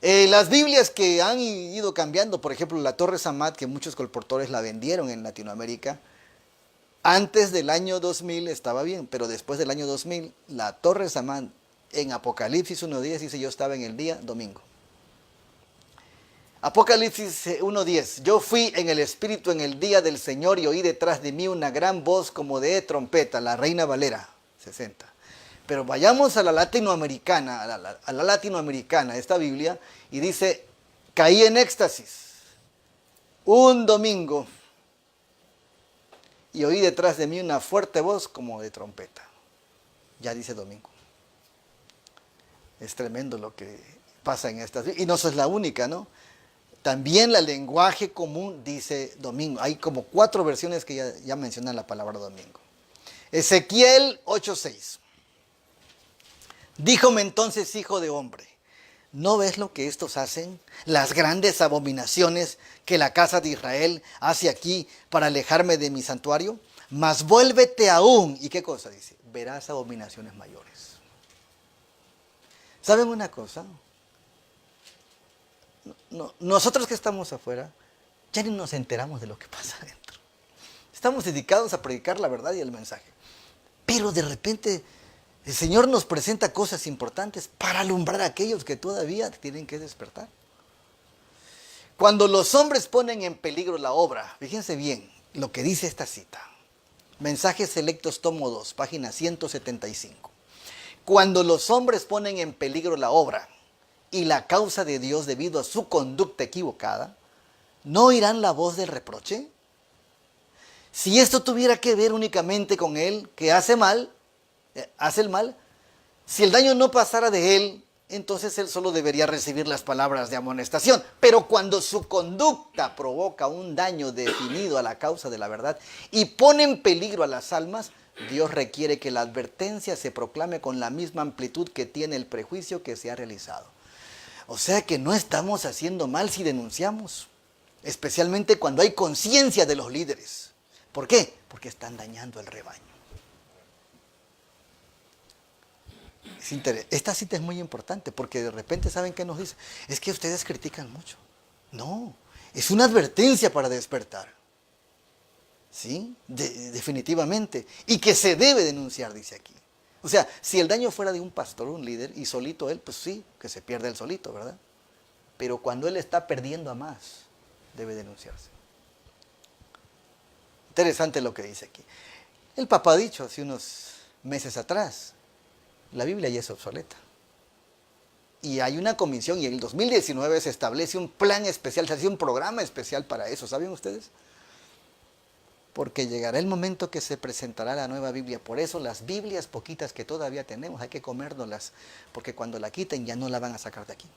Las Biblias que han ido cambiando, por ejemplo, la Torres Amat, que muchos colportores la vendieron en Latinoamérica, antes del año 2000 estaba bien, pero después del año 2000, la Torres Amat en Apocalipsis 1.10 dice, yo estaba en el día domingo. Apocalipsis 1.10, yo fui en el Espíritu en el día del Señor y oí detrás de mí una gran voz como de trompeta, la Reina Valera 60. Pero vayamos a la latinoamericana, esta Biblia, y dice, caí en éxtasis un domingo y oí detrás de mí una fuerte voz como de trompeta. Ya dice domingo. Es tremendo lo que pasa en estas. Y no es la única, ¿no? También el lenguaje común dice domingo. Hay como 4 versiones que ya mencionan la palabra domingo. Ezequiel 8:6. Díjome entonces, hijo de hombre, ¿no ves lo que estos hacen? Las grandes abominaciones que la casa de Israel hace aquí para alejarme de mi santuario. Mas vuélvete aún. ¿Y qué cosa dice? Verás abominaciones mayores. ¿Saben una cosa? Nosotros que estamos afuera, ya ni nos enteramos de lo que pasa adentro. Estamos dedicados a predicar la verdad y el mensaje. Pero de repente el Señor nos presenta cosas importantes para alumbrar a aquellos que todavía tienen que despertar. Cuando los hombres ponen en peligro la obra, fíjense bien lo que dice esta cita. Mensajes Selectos, tomo 2, página 175. Cuando los hombres ponen en peligro la obra y la causa de Dios debido a su conducta equivocada, ¿no oirán la voz del reproche? Si esto tuviera que ver únicamente con él, que hace el mal, si el daño no pasara de él, entonces él solo debería recibir las palabras de amonestación. Pero cuando su conducta provoca un daño definido a la causa de la verdad y pone en peligro a las almas, Dios requiere que la advertencia se proclame con la misma amplitud que tiene el prejuicio que se ha realizado. O sea que no estamos haciendo mal si denunciamos, especialmente cuando hay conciencia de los líderes. ¿Por qué? Porque están dañando el rebaño. Esta cita es muy importante porque de repente ¿saben qué nos dice? Es que ustedes critican mucho. No, es una advertencia para despertar. ¿Sí? Definitivamente. Y que se debe denunciar, dice aquí. O sea, si el daño fuera de un pastor, un líder, y solito él, pues sí, que se pierde él solito, ¿verdad? Pero cuando él está perdiendo a más, debe denunciarse. Interesante lo que dice aquí. El Papa ha dicho hace unos meses atrás, la Biblia ya es obsoleta. Y hay una comisión, y en el 2019 se establece un plan especial, se hace un programa especial para eso, ¿saben ustedes? Porque llegará el momento que se presentará la nueva Biblia. Por eso las Biblias poquitas que todavía tenemos, hay que comérnoslas, porque cuando la quiten ya no la van a sacar de aquí.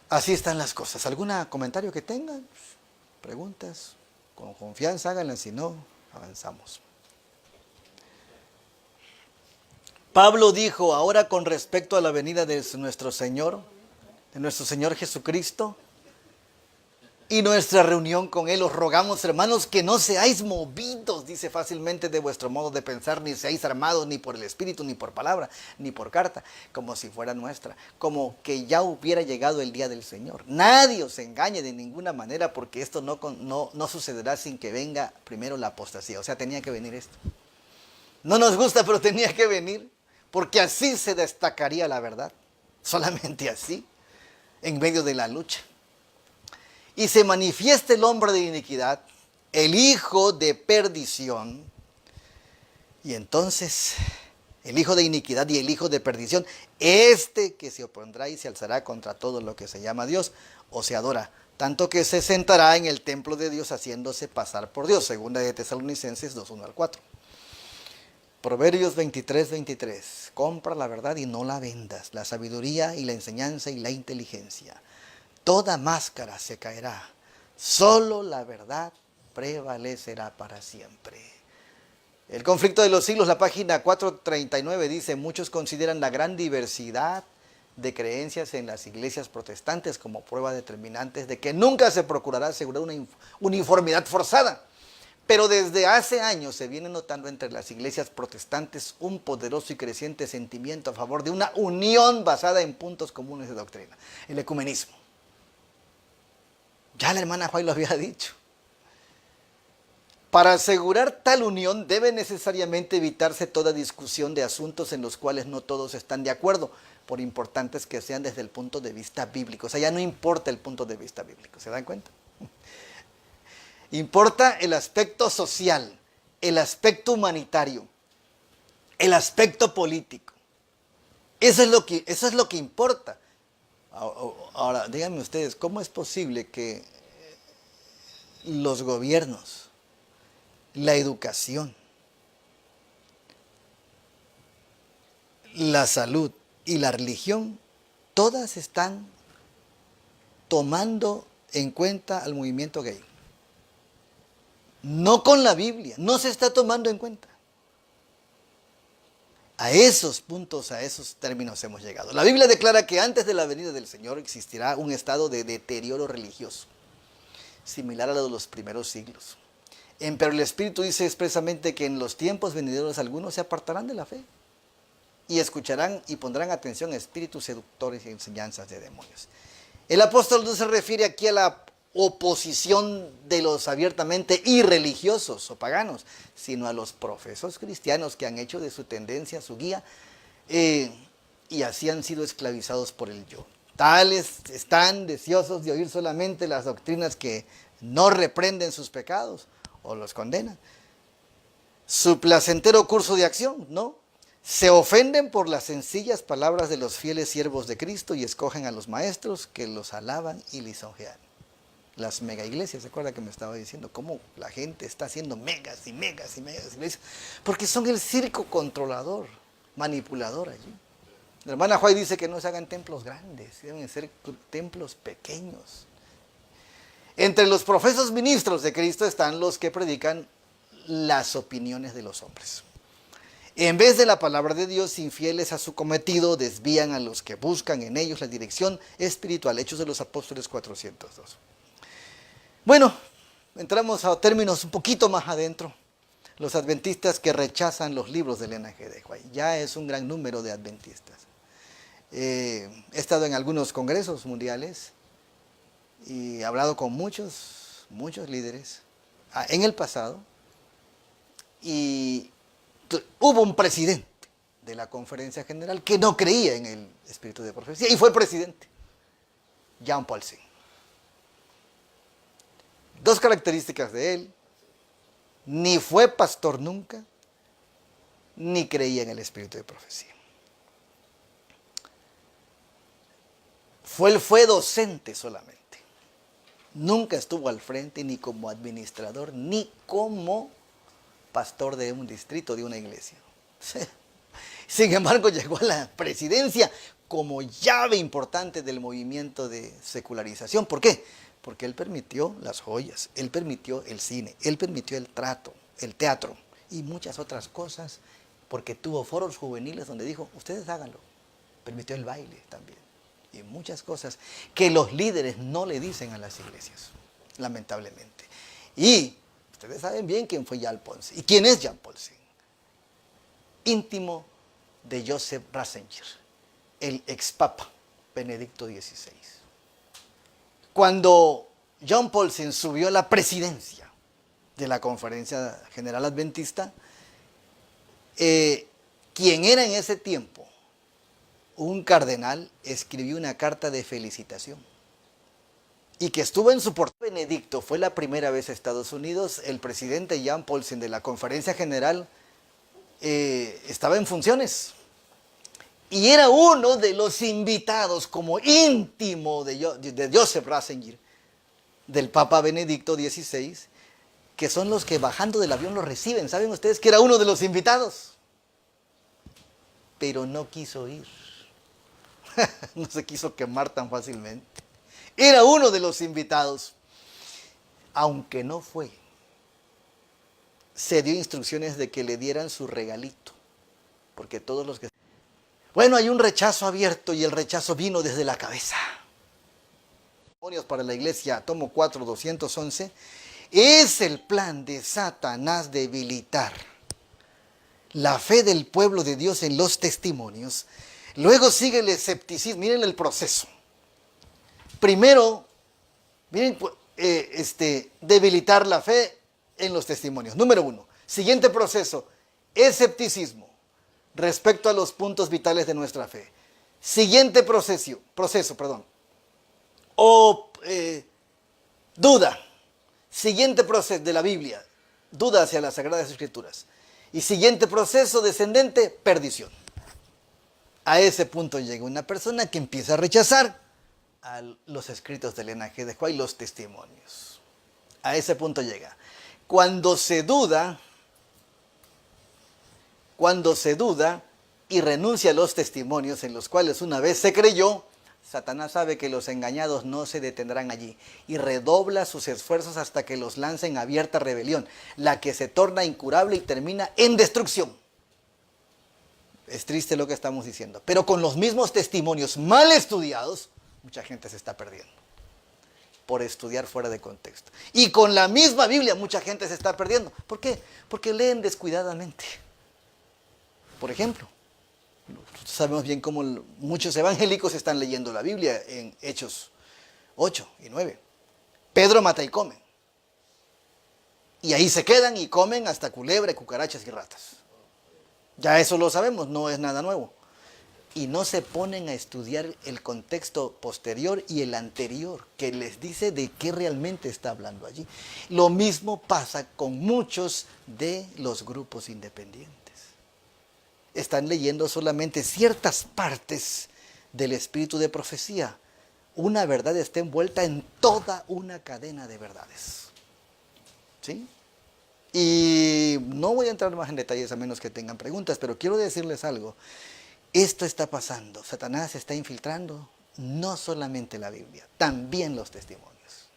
Así están las cosas. ¿Algún comentario que tengan? ¿Preguntas? Con confianza háganlas, si no, avanzamos. Pablo dijo, ahora con respecto a la venida de nuestro Señor Jesucristo, y nuestra reunión con Él, os rogamos, hermanos, que no seáis movidos, dice fácilmente, de vuestro modo de pensar, ni seáis armados ni por el Espíritu, ni por palabra, ni por carta, como si fuera nuestra, como que ya hubiera llegado el día del Señor. Nadie os engañe de ninguna manera, porque esto no sucederá sin que venga primero la apostasía. O sea, tenía que venir esto. No nos gusta, pero tenía que venir, porque así se destacaría la verdad. Solamente así, en medio de la lucha. Y se manifiesta el hombre de iniquidad, el hijo de perdición. Y entonces, el hijo de iniquidad y el hijo de perdición, este que se opondrá y se alzará contra todo lo que se llama Dios o se adora, tanto que se sentará en el templo de Dios haciéndose pasar por Dios. Segunda de Tesalonicenses 2:1-4. Proverbios 23:23. Compra la verdad y no la vendas, la sabiduría y la enseñanza y la inteligencia. Toda máscara se caerá, solo la verdad prevalecerá para siempre. El conflicto de los siglos, la página 439 dice, muchos consideran la gran diversidad de creencias en las iglesias protestantes como prueba determinante de que nunca se procurará asegurar una uniformidad forzada. Pero desde hace años se viene notando entre las iglesias protestantes un poderoso y creciente sentimiento a favor de una unión basada en puntos comunes de doctrina, el ecumenismo. Ya la hermana White lo había dicho. Para asegurar tal unión debe necesariamente evitarse toda discusión de asuntos en los cuales no todos están de acuerdo, por importantes que sean desde el punto de vista bíblico. O sea, ya no importa el punto de vista bíblico, ¿se dan cuenta? Importa el aspecto social, el aspecto humanitario, el aspecto político. Eso es lo que importa. Ahora, díganme ustedes, ¿cómo es posible que los gobiernos, la educación, la salud y la religión, todas están tomando en cuenta al movimiento gay? No con la Biblia, no se está tomando en cuenta. A esos puntos, a esos términos hemos llegado. La Biblia declara que antes de la venida del Señor existirá un estado de deterioro religioso, similar a lo de los primeros siglos. Pero el Espíritu dice expresamente que en los tiempos venideros algunos se apartarán de la fe y escucharán y pondrán atención a espíritus seductores y enseñanzas de demonios. El apóstol no se refiere aquí a la oposición de los abiertamente irreligiosos o paganos, sino a los profesos cristianos que han hecho de su tendencia su guía y así han sido esclavizados por el yo. Tales están deseosos de oír solamente las doctrinas que no reprenden sus pecados o los condenan. Su placentero curso de acción, ¿no? Se ofenden por las sencillas palabras de los fieles siervos de Cristo y escogen a los maestros que los alaban y lisonjean. Las mega iglesias, ¿se acuerda que me estaba diciendo cómo la gente está haciendo megas y megas y megas iglesias? Porque son el circo controlador, manipulador allí. La hermana White dice que no se hagan templos grandes, deben ser templos pequeños. Entre los profesos ministros de Cristo están los que predican las opiniones de los hombres. En vez de la palabra de Dios, infieles a su cometido, desvían a los que buscan en ellos la dirección espiritual. Hechos de los Apóstoles 402. Bueno, entramos a términos un poquito más adentro. Los adventistas que rechazan los libros del N.G. de White. Ya es un gran número de adventistas. He estado en algunos congresos mundiales y he hablado con muchos líderes en el pasado. Y hubo un presidente de la conferencia general que no creía en el espíritu de profecía y fue presidente. Jean Paul II. Dos características de él: ni fue pastor nunca, ni creía en el espíritu de profecía. Él fue docente solamente. Nunca estuvo al frente ni como administrador, ni como pastor de un distrito, de una iglesia. Sin embargo, llegó a la presidencia como llave importante del movimiento de secularización. ¿Por qué? Porque él permitió las joyas, él permitió el cine, él permitió el teatro y muchas otras cosas porque tuvo foros juveniles donde dijo, ustedes háganlo. Permitió el baile también. Y muchas cosas que los líderes no le dicen a las iglesias, lamentablemente. Y ustedes saben bien quién fue Jan Paulsen. ¿Y quién es Jan Paulsen? Íntimo de Joseph Ratzinger, el expapa Benedicto XVI. Cuando Jan Paulsen subió a la presidencia de la Conferencia General Adventista, quien era en ese tiempo un cardenal, escribió una carta de felicitación y que estuvo en su portal. Benedicto fue la primera vez a Estados Unidos. El presidente Jan Paulsen de la Conferencia General estaba en funciones y era uno de los invitados como íntimo de Joseph Ratzinger, del Papa Benedicto XVI, que son los que bajando del avión lo reciben. ¿Saben ustedes que era uno de los invitados? Pero no quiso ir. No se quiso quemar tan fácilmente. Era uno de los invitados. Aunque no fue, se dio instrucciones de que le dieran su regalito. Porque todos los que... Bueno, hay un rechazo abierto y el rechazo vino desde la cabeza. Para la iglesia, tomo 4, 211. Es el plan de Satanás debilitar la fe del pueblo de Dios en los testimonios. Luego sigue el escepticismo. Miren el proceso. Primero, miren, debilitar la fe en los testimonios. Número 1. Siguiente proceso, escepticismo respecto a los puntos vitales de nuestra fe. Siguiente proceso, duda. Siguiente proceso de la Biblia, duda hacia las Sagradas Escrituras. Y siguiente proceso descendente, perdición. A ese punto llega una persona que empieza a rechazar a los escritos de Elena G. de White y los testimonios. A ese punto llega. Cuando se duda y renuncia a los testimonios en los cuales una vez se creyó, Satanás sabe que los engañados no se detendrán allí y redobla sus esfuerzos hasta que los lance en abierta rebelión, la que se torna incurable y termina en destrucción. Es triste lo que estamos diciendo, pero con los mismos testimonios mal estudiados, mucha gente se está perdiendo por estudiar fuera de contexto. Y con la misma Biblia mucha gente se está perdiendo. ¿Por qué? Porque leen descuidadamente. Por ejemplo, sabemos bien cómo muchos evangélicos están leyendo la Biblia en Hechos 8 y 9. Pedro mata y come. Y ahí se quedan y comen hasta culebra, cucarachas y ratas. Ya eso lo sabemos, no es nada nuevo. Y no se ponen a estudiar el contexto posterior y el anterior, que les dice de qué realmente está hablando allí. Lo mismo pasa con muchos de los grupos independientes. Están leyendo solamente ciertas partes del espíritu de profecía. Una verdad está envuelta en toda una cadena de verdades. ¿Sí? Y no voy a entrar más en detalles a menos que tengan preguntas, pero quiero decirles algo. Esto está pasando. Satanás está infiltrando no solamente la Biblia, también los testimonios.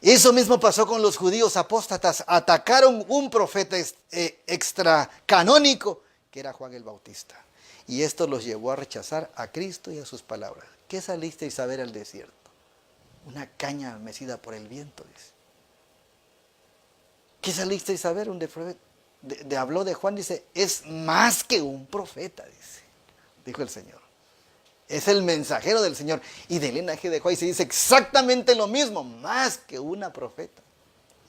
Eso mismo pasó con los judíos apóstatas. Atacaron un profeta extracanónico, que era Juan el Bautista. Y esto los llevó a rechazar a Cristo y a sus palabras. ¿Qué salisteis a ver al desierto? Una caña mecida por el viento, dice. ¿Qué salisteis a ver? Habló de Juan, dice, es más que un profeta, dice, dijo el Señor. Es el mensajero del Señor. Y de Elena G. de White se dice exactamente lo mismo, más que una profeta,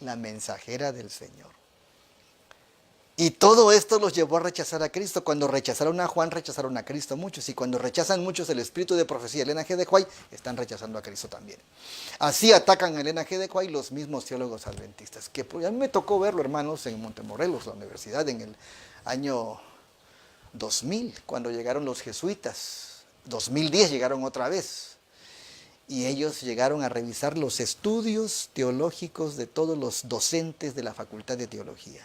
la mensajera del Señor. Y todo esto los llevó a rechazar a Cristo. Cuando rechazaron a Juan, rechazaron a Cristo muchos. Y cuando rechazan muchos el espíritu de profecía de Elena G. de White, están rechazando a Cristo también. Así atacan a Elena G. de White los mismos teólogos adventistas. Que a mí me tocó verlo, hermanos, en Montemorelos, la universidad, en el año 2000, cuando llegaron los jesuitas. 2010 llegaron otra vez. Y ellos llegaron a revisar los estudios teológicos de todos los docentes de la Facultad de Teología.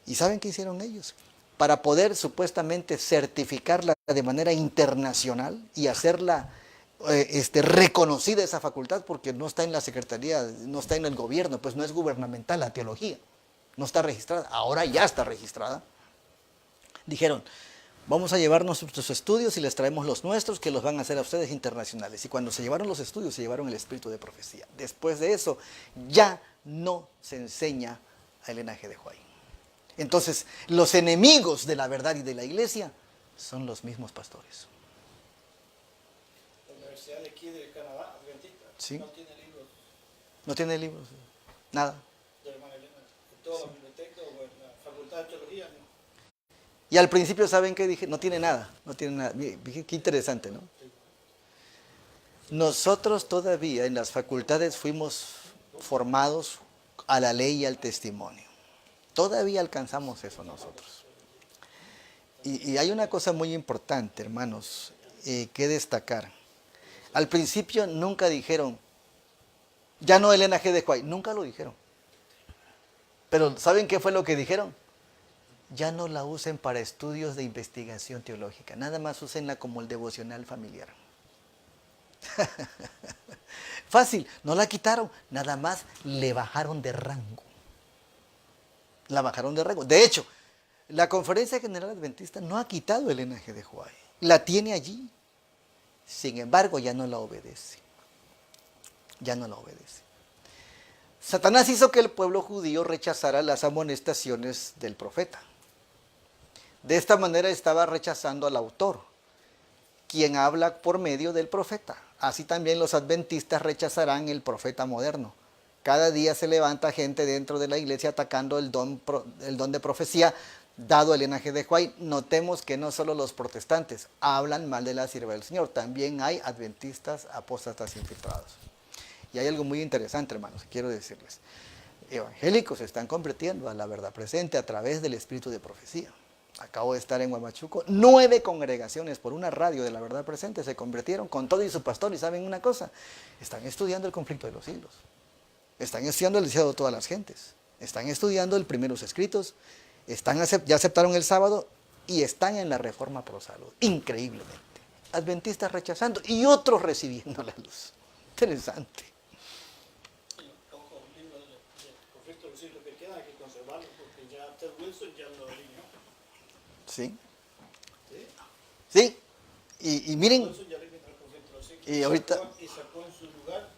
¿Y saben qué hicieron ellos? Para poder supuestamente certificarla de manera internacional y hacerla reconocida esa facultad, porque no está en la Secretaría, no está en el gobierno, pues no es gubernamental la teología, no está registrada, ahora ya está registrada. Dijeron, vamos a llevarnos nuestros estudios y les traemos los nuestros que los van a hacer a ustedes internacionales. Y cuando se llevaron los estudios, se llevaron el espíritu de profecía. Después de eso, ya no se enseña a Elena G. de White. Entonces, los enemigos de la verdad y de la iglesia son los mismos pastores. La Universidad de aquí de Canadá, Adventista, Sí. no tiene libros No tiene libros, nada. de la hermana Elena. En toda la biblioteca o en la Facultad de Teología, no. Y al principio, ¿saben qué dije? No tiene nada, no tiene nada. Dije, qué interesante, ¿no? Nosotros todavía en las facultades fuimos formados a la ley y al testimonio. Todavía alcanzamos eso nosotros. Y hay una cosa muy importante, hermanos, que destacar. Al principio nunca dijeron, ya no Elena G. de White, nunca lo dijeron. Pero ¿saben qué fue lo que dijeron? Ya no la usen para estudios de investigación teológica, nada más úsenla como el devocional familiar. Fácil, no la quitaron, nada más le bajaron de rango. La bajaron de rango. De hecho, la Conferencia General Adventista no ha quitado el Elena G. de White, la tiene allí. Sin embargo, ya no la obedece. Ya no la obedece. Satanás hizo que el pueblo judío rechazara las amonestaciones del profeta. De esta manera estaba rechazando al autor, quien habla por medio del profeta. Así también los adventistas rechazarán el profeta moderno. Cada día se levanta gente dentro de la iglesia atacando el don de profecía dado a Elena G. de White. Notemos que no solo los protestantes hablan mal de la sierva del Señor, también hay adventistas apóstatas infiltrados. Y hay algo muy interesante, hermanos, quiero decirles. Evangélicos se están convirtiendo a la verdad presente a través del espíritu de profecía. Acabo de estar en Huamachuco, 9 congregaciones por una radio de la verdad presente se convirtieron con todo y su pastor. Y saben una cosa, están estudiando el conflicto de los siglos. Están estudiando el deseado de todas las gentes. Están estudiando el primeros escritos. Ya aceptaron el sábado y están en la reforma pro salud. Increíblemente. Adventistas rechazando y otros recibiendo la luz. Interesante. Ojo, libros de conflicto de los siglos que quedan, hay que conservarlos porque ya Ted Wilson ya lo eliminó. Sí. ¿Sí? Sí. Y miren, Wilson ya eliminó el conflicto de los siglos. y ahorita, Y sacó en su lugar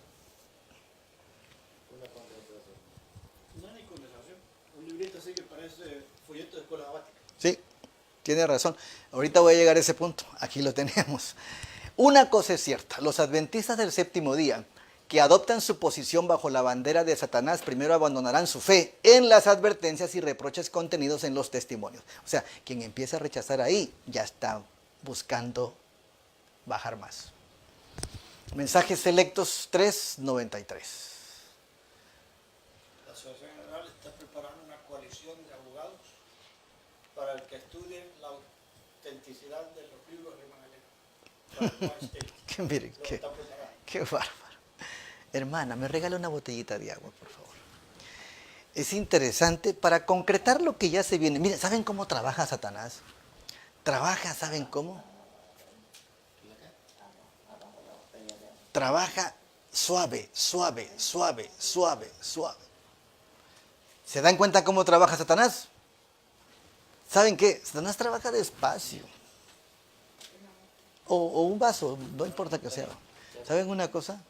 una condensación. No hay condensación. Un librito así que parece folleto de escuela sabática. sí, tiene razón. Ahorita voy a llegar a ese punto. Aquí lo tenemos. Una cosa es cierta, los adventistas del séptimo día que adoptan su posición bajo la bandera de Satanás primero abandonarán su fe en las advertencias y reproches contenidos en los testimonios. O sea, quien empieza a rechazar ahí ya está buscando bajar más. Mensajes selectos 393. La Asociación General está preparando una coalición de abogados para el que estudie la autenticidad de los libros de Magdalena. Miren, Lo está preparando. qué bárbaro. Hermana, me regala una botellita de agua, por favor. Es interesante para concretar lo que ya se viene. Miren, ¿saben cómo trabaja Satanás? Trabaja, ¿saben cómo? Trabaja suave, suave, suave, suave, suave. ¿Se dan cuenta cómo trabaja Satanás? ¿Saben qué? Satanás trabaja despacio. O un vaso, no importa que sea. ¿Saben una cosa?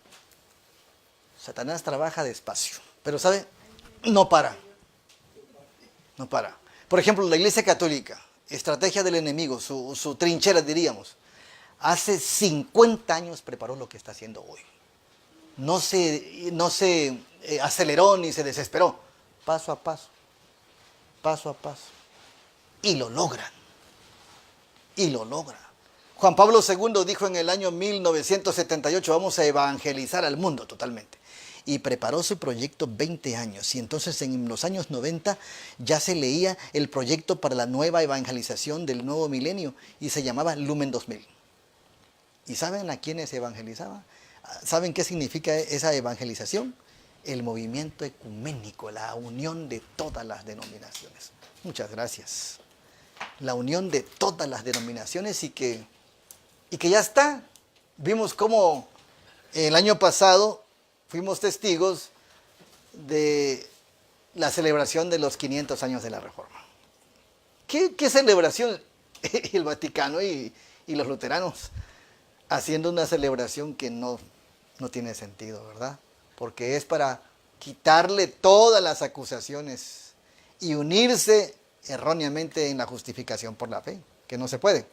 Satanás trabaja despacio. Pero ¿sabe? No para. No para. Por ejemplo, la Iglesia Católica, estrategia del enemigo, su trinchera diríamos. Hace 50 años preparó lo que está haciendo hoy. No se aceleró ni se desesperó. Paso a paso. Paso a paso. Y lo logran. Y lo logran. Juan Pablo II dijo en el año 1978, vamos a evangelizar al mundo totalmente. Y preparó su proyecto 20 años. Y entonces en los años 90 ya se leía el proyecto para la nueva evangelización del nuevo milenio. Y se llamaba Lumen 2000. ¿Y saben a quiénes evangelizaba? ¿Saben qué significa esa evangelización? El movimiento ecuménico, la unión de todas las denominaciones. Muchas gracias. La unión de todas las denominaciones y que ya está. Vimos cómo el año pasado fuimos testigos de la celebración de los 500 años de la Reforma. ¿Qué celebración? El Vaticano y los luteranos haciendo una celebración que no tiene sentido, ¿verdad? Porque es para quitarle todas las acusaciones y unirse erróneamente en la justificación por la fe, que no se puede.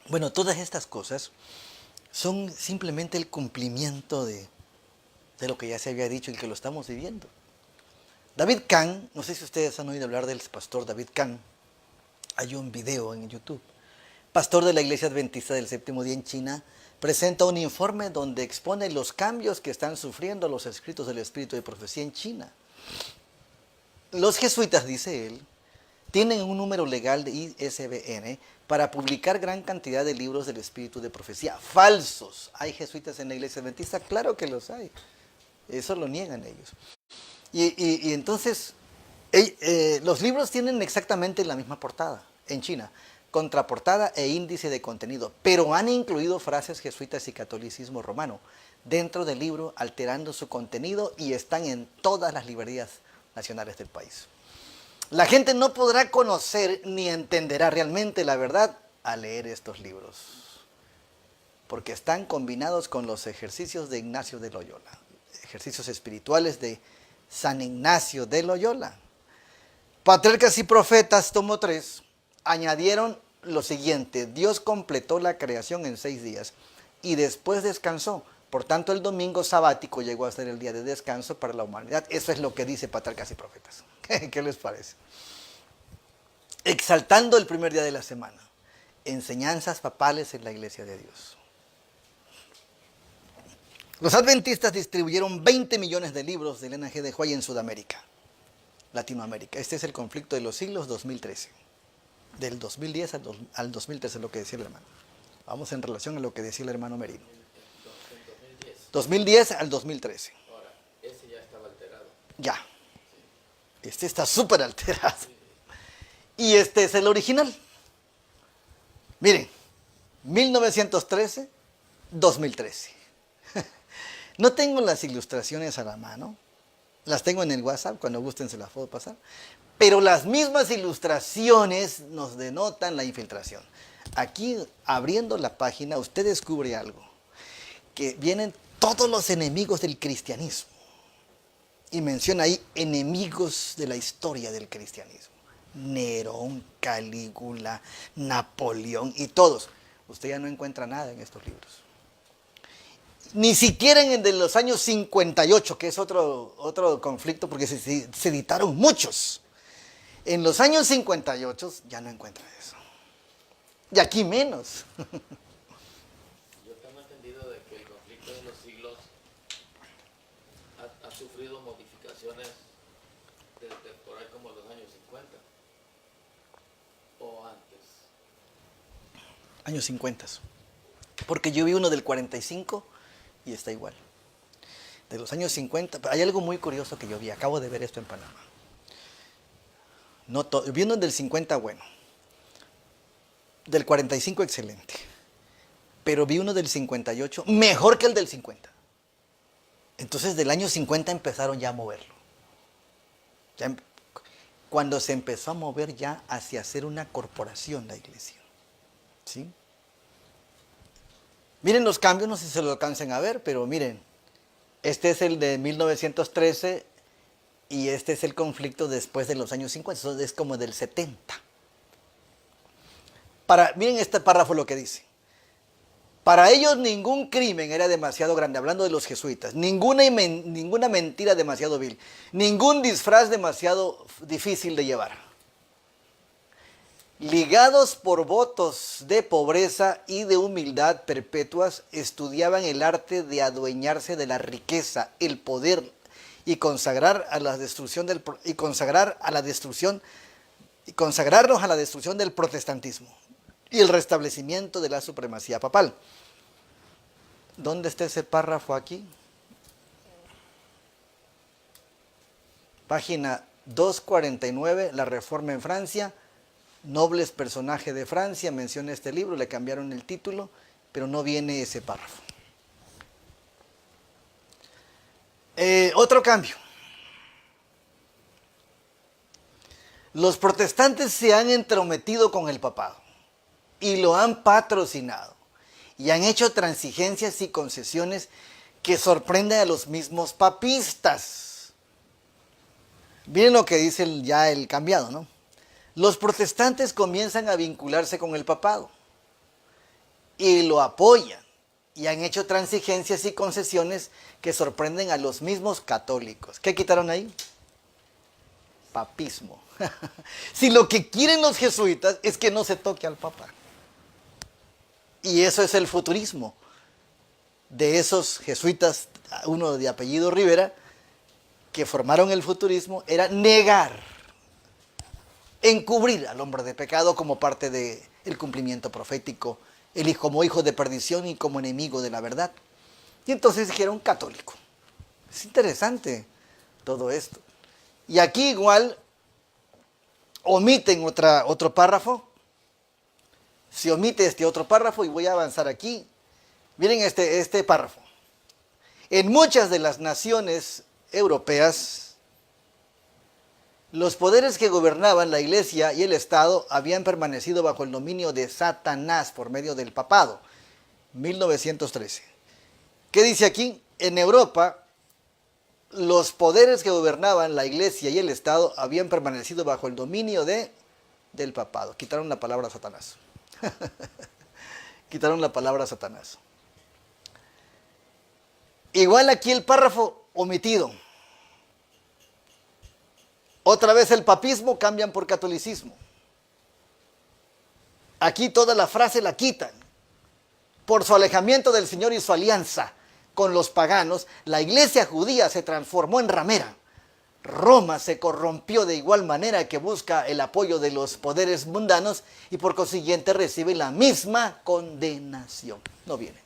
Bueno, todas estas cosas son simplemente el cumplimiento de lo que ya se había dicho y que lo estamos viviendo. David Kahn, no sé si ustedes han oído hablar del pastor David Kahn, hay un video en YouTube. Pastor de la Iglesia Adventista del Séptimo Día en China, presenta un informe donde expone los cambios que están sufriendo los escritos del Espíritu de Profecía en China. Los jesuitas, dice él, tienen un número legal de ISBN para publicar gran cantidad de libros del Espíritu de Profecía falsos. ¿Hay jesuitas en la Iglesia Adventista? Claro que los hay. Eso lo niegan ellos. Y entonces, los libros tienen exactamente la misma portada en China, contraportada e índice de contenido, pero han incluido frases jesuitas y catolicismo romano dentro del libro, alterando su contenido, y están en todas las librerías nacionales del país. La gente no podrá conocer ni entenderá realmente la verdad al leer estos libros, porque están combinados con los ejercicios de Ignacio de Loyola, ejercicios espirituales de San Ignacio de Loyola. Patriarcas y Profetas, tomo 3, añadieron lo siguiente: Dios completó la creación en 6 días y después descansó. Por tanto, el domingo sabático llegó a ser el día de descanso para la humanidad. Eso es lo que dice Patriarcas y Profetas. ¿Qué les parece? Exaltando el primer día de la semana. Enseñanzas papales en la Iglesia de Dios. Los adventistas distribuyeron 20 millones de libros del N.G. de Huay en Sudamérica, Latinoamérica. Este es el conflicto de los siglos 2013. Del 2010 al 2013, lo que decía el hermano. Vamos en relación a lo que decía el hermano Merino. 2010 al 2013. Ahora, ese ya estaba alterado. Ya. Este está súper alterado. Y este es el original. Miren, 1913, 2013. No tengo las ilustraciones a la mano. Las tengo en el WhatsApp, cuando gusten se las puedo pasar. Pero las mismas ilustraciones nos denotan la infiltración. Aquí, abriendo la página, usted descubre algo. Que vienen todos los enemigos del cristianismo. Y menciona ahí enemigos de la historia del cristianismo. Nerón, Calígula, Napoleón y todos. Usted ya no encuentra nada en estos libros. Ni siquiera en el de los años 58, que es otro conflicto, porque se editaron muchos. En los años 58 ya no encuentra eso. Y aquí menos. Yo tengo entendido de que el conflicto de los siglos ha sufrido modificaciones desde por ahí como los años 50 o antes. Años 50. Porque yo vi uno del 45 y está igual. De los años 50, hay algo muy curioso que yo vi, acabo de ver esto en Panamá. Vi uno del 50 bueno, del 45 excelente, pero vi uno del 58 mejor que el del 50. Entonces del año 50 empezaron ya a moverlo. Cuando se empezó a mover ya hacia ser una corporación la iglesia. ¿Sí? Miren los cambios, no sé si se lo alcancen a ver, pero miren, este es el de 1913 y este es el conflicto después de los años 50, eso es como del 70. Miren este párrafo lo que dice. Para ellos ningún crimen era demasiado grande, hablando de los jesuitas, ninguna mentira demasiado vil, ningún disfraz demasiado difícil de llevar. Ligados por votos de pobreza y de humildad perpetuas, estudiaban el arte de adueñarse de la riqueza, el poder y consagrarnos a la destrucción del protestantismo y el restablecimiento de la supremacía papal. ¿Dónde está ese párrafo aquí? Página 249, la Reforma en Francia. Nobles personajes de Francia, menciona este libro, le cambiaron el título, pero no viene ese párrafo. Otro cambio. Los protestantes se han entrometido con el papado y lo han patrocinado y han hecho transigencias y concesiones que sorprenden a los mismos papistas. Miren lo que dice ya el cambiado, ¿no? Los protestantes comienzan a vincularse con el papado y lo apoyan y han hecho transigencias y concesiones que sorprenden a los mismos católicos. ¿Qué quitaron ahí? Papismo. Si lo que quieren los jesuitas es que no se toque al papa. Y eso es el futurismo de esos jesuitas, uno de apellido Rivera, que formaron el futurismo, era negar, encubrir al hombre de pecado como parte del cumplimiento profético, como hijo de perdición y como enemigo de la verdad. Y entonces dijeron católico. Es interesante todo esto. Y aquí igual omiten otro párrafo. Se omite este otro párrafo y voy a avanzar aquí. Miren este párrafo. En muchas de las naciones europeas, los poderes que gobernaban la Iglesia y el Estado habían permanecido bajo el dominio de Satanás por medio del papado. 1913. ¿Qué dice aquí? En Europa, los poderes que gobernaban la Iglesia y el Estado habían permanecido bajo el dominio del papado. Quitaron la palabra Satanás. Quitaron la palabra Satanás. Igual aquí el párrafo omitido. Otra vez el papismo cambian por catolicismo. Aquí toda la frase la quitan. Por su alejamiento del Señor y su alianza con los paganos, la iglesia judía se transformó en ramera. Roma se corrompió de igual manera que busca el apoyo de los poderes mundanos y por consiguiente recibe la misma condenación. No viene.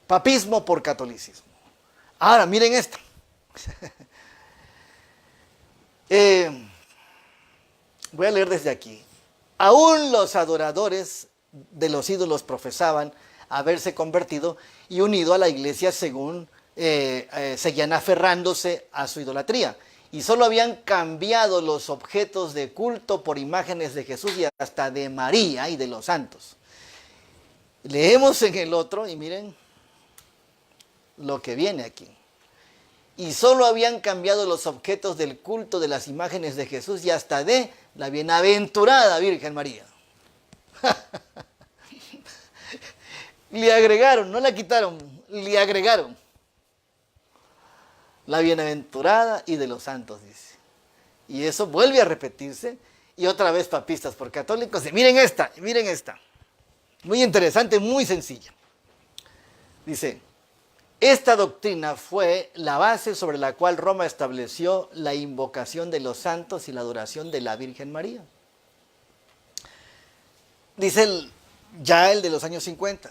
Papismo por catolicismo. Ahora, miren esto. Voy a leer desde aquí. Aún los adoradores de los ídolos profesaban haberse convertido y unido a la iglesia según seguían aferrándose a su idolatría. Y solo habían cambiado los objetos de culto por imágenes de Jesús y hasta de María y de los santos. Leemos en el otro y miren lo que viene aquí. Y solo habían cambiado los objetos del culto de las imágenes de Jesús y hasta de la bienaventurada Virgen María. Le agregaron, no la quitaron, le agregaron. La bienaventurada y de los santos, dice. Y eso vuelve a repetirse. Y otra vez papistas por católicos. Y miren esta, miren esta. Muy interesante, muy sencilla. Dice, esta doctrina fue la base sobre la cual Roma estableció la invocación de los santos y la adoración de la Virgen María. Dice ya el de los años 50.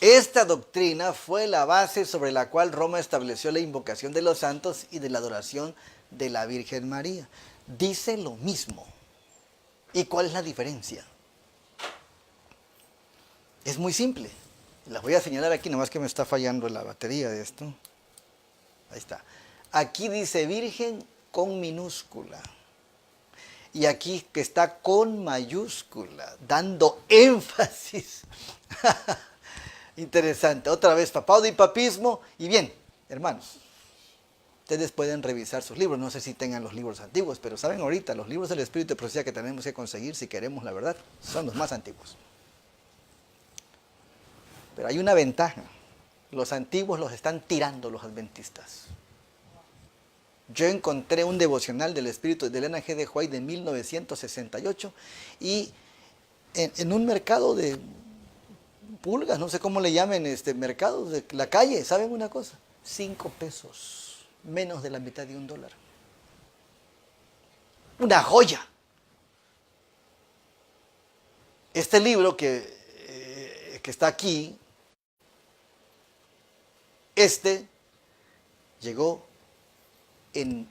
Esta doctrina fue la base sobre la cual Roma estableció la invocación de los santos y de la adoración de la Virgen María. Dice lo mismo. ¿Y cuál es la diferencia? Es muy simple. Las voy a señalar aquí, nomás que me está fallando la batería de esto. Ahí está. Aquí dice Virgen con minúscula. Y aquí que está con mayúscula, dando énfasis. Interesante. Otra vez, papado y papismo. Y bien, hermanos, ustedes pueden revisar sus libros. No sé si tengan los libros antiguos, pero saben ahorita, los libros del Espíritu de Profecía que tenemos que conseguir si queremos la verdad, son los más antiguos. Pero hay una ventaja. Los antiguos los están tirando los adventistas. Yo encontré un devocional del Espíritu de Elena G. de White de 1968 y en un mercado de pulgas, no sé cómo le llamen, mercados de la calle, ¿saben una cosa? 5 pesos, menos de la mitad de $1. Una joya. Este libro que está aquí, llegó en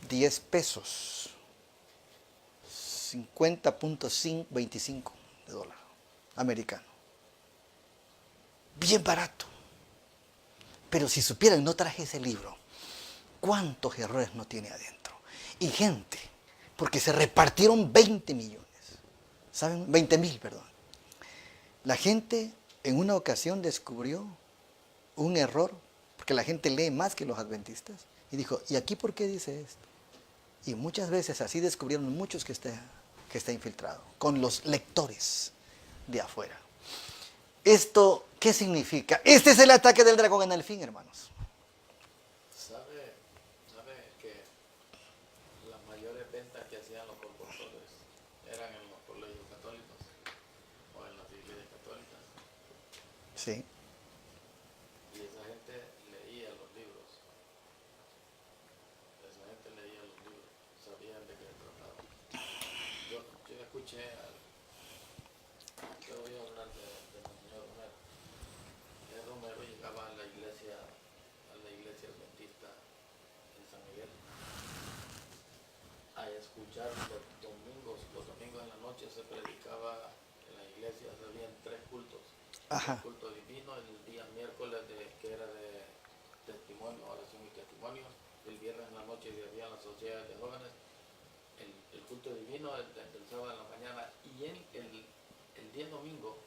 10 pesos, 50.25 de dólar. americano. Bien barato. Pero si supieran, no traje ese libro, cuántos errores no tiene adentro. Y gente, porque se repartieron 20 millones. ¿Saben? 20,000, perdón. La gente en una ocasión descubrió un error, porque la gente lee más que los adventistas, y dijo, ¿y aquí por qué dice esto? Y muchas veces así descubrieron muchos que está infiltrado, con los lectores de afuera. ¿Esto qué significa? Este es el ataque del dragón en el fin, hermanos. ¿Sabe que las mayores ventas que hacían los colportores eran en los colegios católicos o en las iglesias católicas? Sí. Y esa gente leía los libros. Esa gente leía los libros, sabían de qué trataba. Yo escuché, yo voy a hablar del señor Romero. El Romero llegaba a la iglesia adventista en San Miguel, a escuchar los domingos en la noche se predicaba en la iglesia, habían 3 cultos. Ajá. El culto divino, el día miércoles que era de testimonio, oración y testimonio, el viernes en la noche había la sociedad de jóvenes, el culto divino del sábado en la mañana, y en el día domingo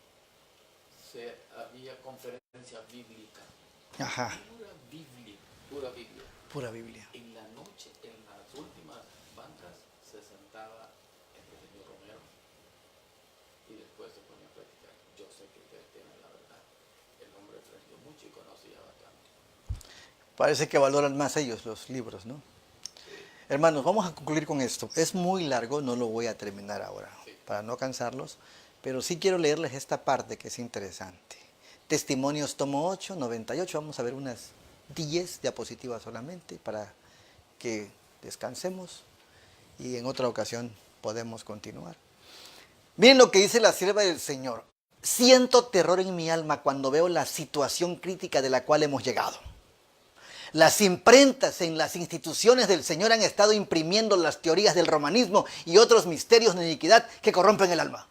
había conferencia bíblica. Ajá. Pura Biblia. Pura Biblia. En la noche, en las últimas bancas, se sentaba el señor Romero y después se ponía a practicar. Yo sé que ustedes tienen la verdad. El hombre aprendió mucho y conocía bastante. Parece que valoran más ellos los libros, ¿no? Hermanos, vamos a concluir con esto. Es muy largo, no lo voy a terminar ahora, para no cansarlos, pero sí quiero leerles esta parte que es interesante. Testimonios, tomo 8, 98, vamos a ver unas 10 diapositivas solamente para que descansemos y en otra ocasión podemos continuar. Miren lo que dice la sierva del Señor. Siento terror en mi alma cuando veo la situación crítica de la cual hemos llegado. Las imprentas en las instituciones del Señor han estado imprimiendo las teorías del romanismo y otros misterios de iniquidad que corrompen el alma.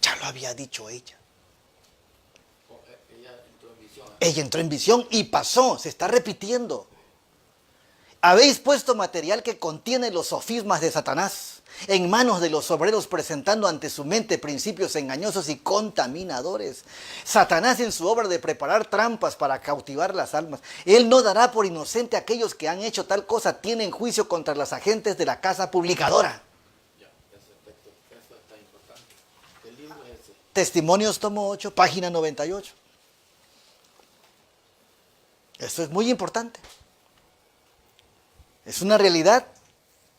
Ya lo había dicho ella. Ella entró en visión. Ella entró en visión y pasó, se está repitiendo. Habéis puesto material que contiene los sofismas de Satanás en manos de los obreros, presentando ante su mente principios engañosos y contaminadores. Satanás, en su obra de preparar trampas para cautivar las almas, él no dará por inocente a aquellos que han hecho tal cosa. Tienen juicio contra los agentes de la casa publicadora. Ya, ese texto, eso está importante. El libro es ese. Testimonios, tomo 8, página 98. Esto es muy importante. Es una realidad.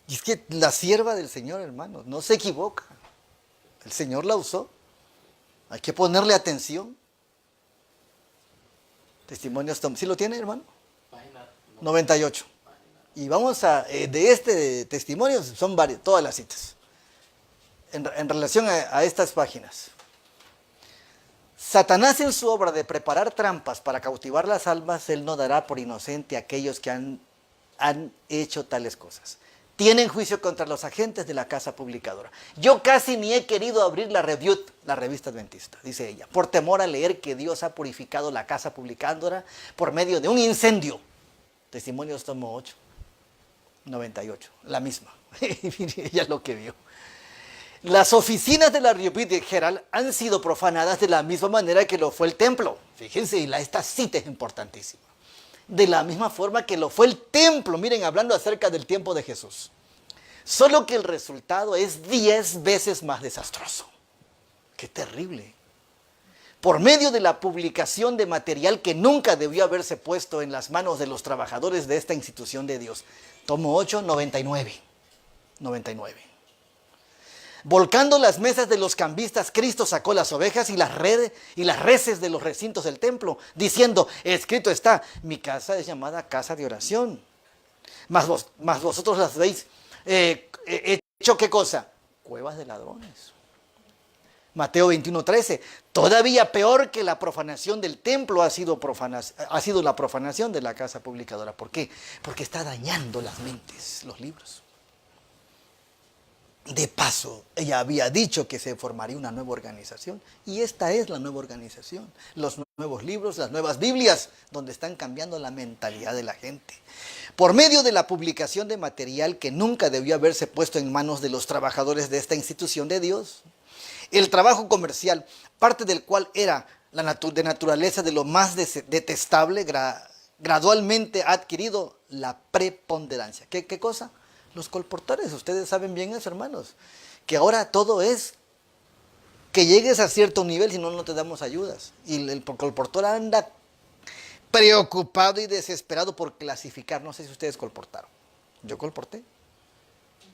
Y es que la sierva del Señor, hermanos, no se equivoca. El Señor la usó. Hay que ponerle atención. Testimonios, ¿sí lo tiene, hermano? Página 98. Y vamos a, de este testimonio, son varias, todas las citas. En relación a estas páginas. Satanás, en su obra de preparar trampas para cautivar las almas, él no dará por inocente a aquellos que han hecho tales cosas. Tienen juicio contra los agentes de la casa publicadora. Yo casi ni he querido abrir la revista adventista, dice ella, por temor a leer que Dios ha purificado la casa publicadora por medio de un incendio. Testimonios, tomo 8, 98, la misma. Ella lo que vio. Las oficinas de la Review Herald han sido profanadas de la misma manera que lo fue el templo. Fíjense, esta cita es importantísima. De la misma forma que lo fue el templo. Miren, hablando acerca del tiempo de Jesús. Solo que el resultado es 10 veces más desastroso. ¡Qué terrible! Por medio de la publicación de material que nunca debió haberse puesto en las manos de los trabajadores de esta institución de Dios. Tomo 8, 99. 99. Volcando las mesas de los cambistas, Cristo sacó las ovejas y las reses de los recintos del templo, diciendo, escrito está, mi casa es llamada casa de oración. Mas vosotros las veis hecho, ¿qué cosa? Cuevas de ladrones. Mateo 21:13, todavía peor que la profanación del templo ha sido la profanación de la casa publicadora. ¿Por qué? Porque está dañando las mentes, los libros. De paso, ella había dicho que se formaría una nueva organización y esta es la nueva organización. Los nuevos libros, las nuevas Biblias, donde están cambiando la mentalidad de la gente. Por medio de la publicación de material que nunca debió haberse puesto en manos de los trabajadores de esta institución de Dios, el trabajo comercial, parte del cual era de naturaleza de lo más detestable, gradualmente ha adquirido la preponderancia. ¿Qué cosa? Los colportores, ustedes saben bien eso, hermanos, que ahora todo es que llegues a cierto nivel, si no, no te damos ayudas. Y el colportor anda preocupado y desesperado por clasificar. No sé si ustedes colportaron. Yo colporté.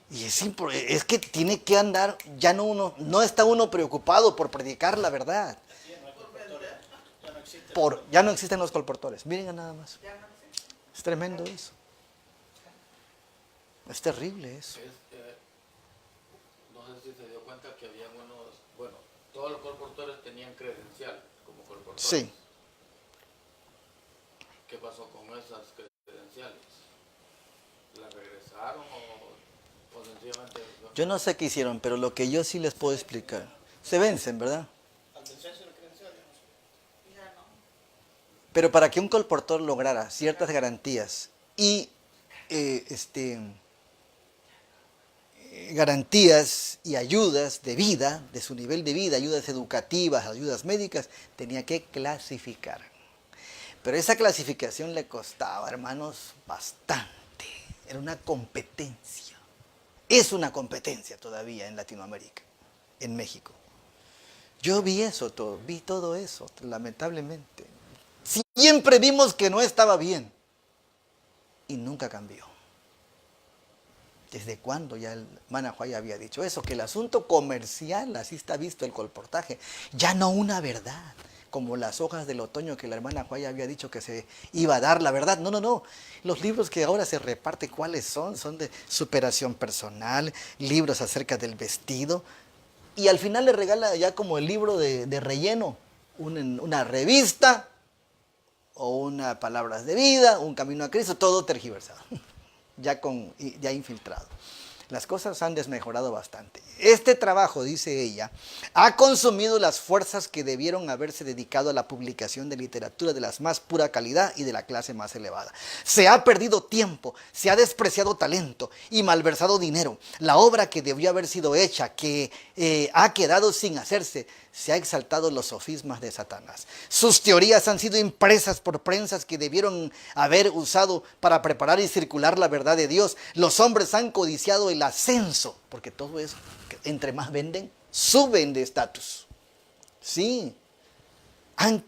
Y es que tiene que andar, no está uno preocupado por predicar la verdad. Ya no existen los colportores. Miren nada más. Es tremendo eso. Es terrible eso. No sé si se dio cuenta que había todos los colportores tenían credencial como colportores. Sí. ¿Qué pasó con esas credenciales? ¿Las regresaron o sencillamente? Yo no sé qué hicieron, pero lo que yo sí les puedo explicar. Se vencen, ¿verdad? Al descenso de la credencial, Pero para que un colportor lograra ciertas garantías y garantías y ayudas de vida, de su nivel de vida, ayudas educativas, ayudas médicas, tenía que clasificar. Pero esa clasificación le costaba, hermanos, bastante. Era una competencia. Es una competencia todavía en Latinoamérica, en México. Yo vi todo eso, lamentablemente. Siempre vimos que no estaba bien y nunca cambió. ¿Desde cuándo ya el Manahuay había dicho eso? Que el asunto comercial, así está visto el colportaje, ya no una verdad, como las hojas del otoño que la hermana Juaya había dicho que se iba a dar la verdad. No. Los libros que ahora se reparten, ¿cuáles son? Son de superación personal, libros acerca del vestido. Y al final le regala ya como el libro de relleno, una revista o una palabras de vida, un camino a Cristo, todo tergiversado, ya infiltrado. Las cosas han desmejorado bastante. Este trabajo, dice ella, ha consumido las fuerzas que debieron haberse dedicado a la publicación de literatura de la más pura calidad y de la clase más elevada. Se ha perdido tiempo, se ha despreciado talento y malversado dinero. La obra que debió haber sido hecha, que ha quedado sin hacerse, se ha exaltado los sofismas de Satanás. Sus teorías han sido impresas por prensas que debieron haber usado para preparar y circular la verdad de Dios. Los hombres han codiciado el ascenso, porque todo eso, entre más venden, suben de estatus. Sí, han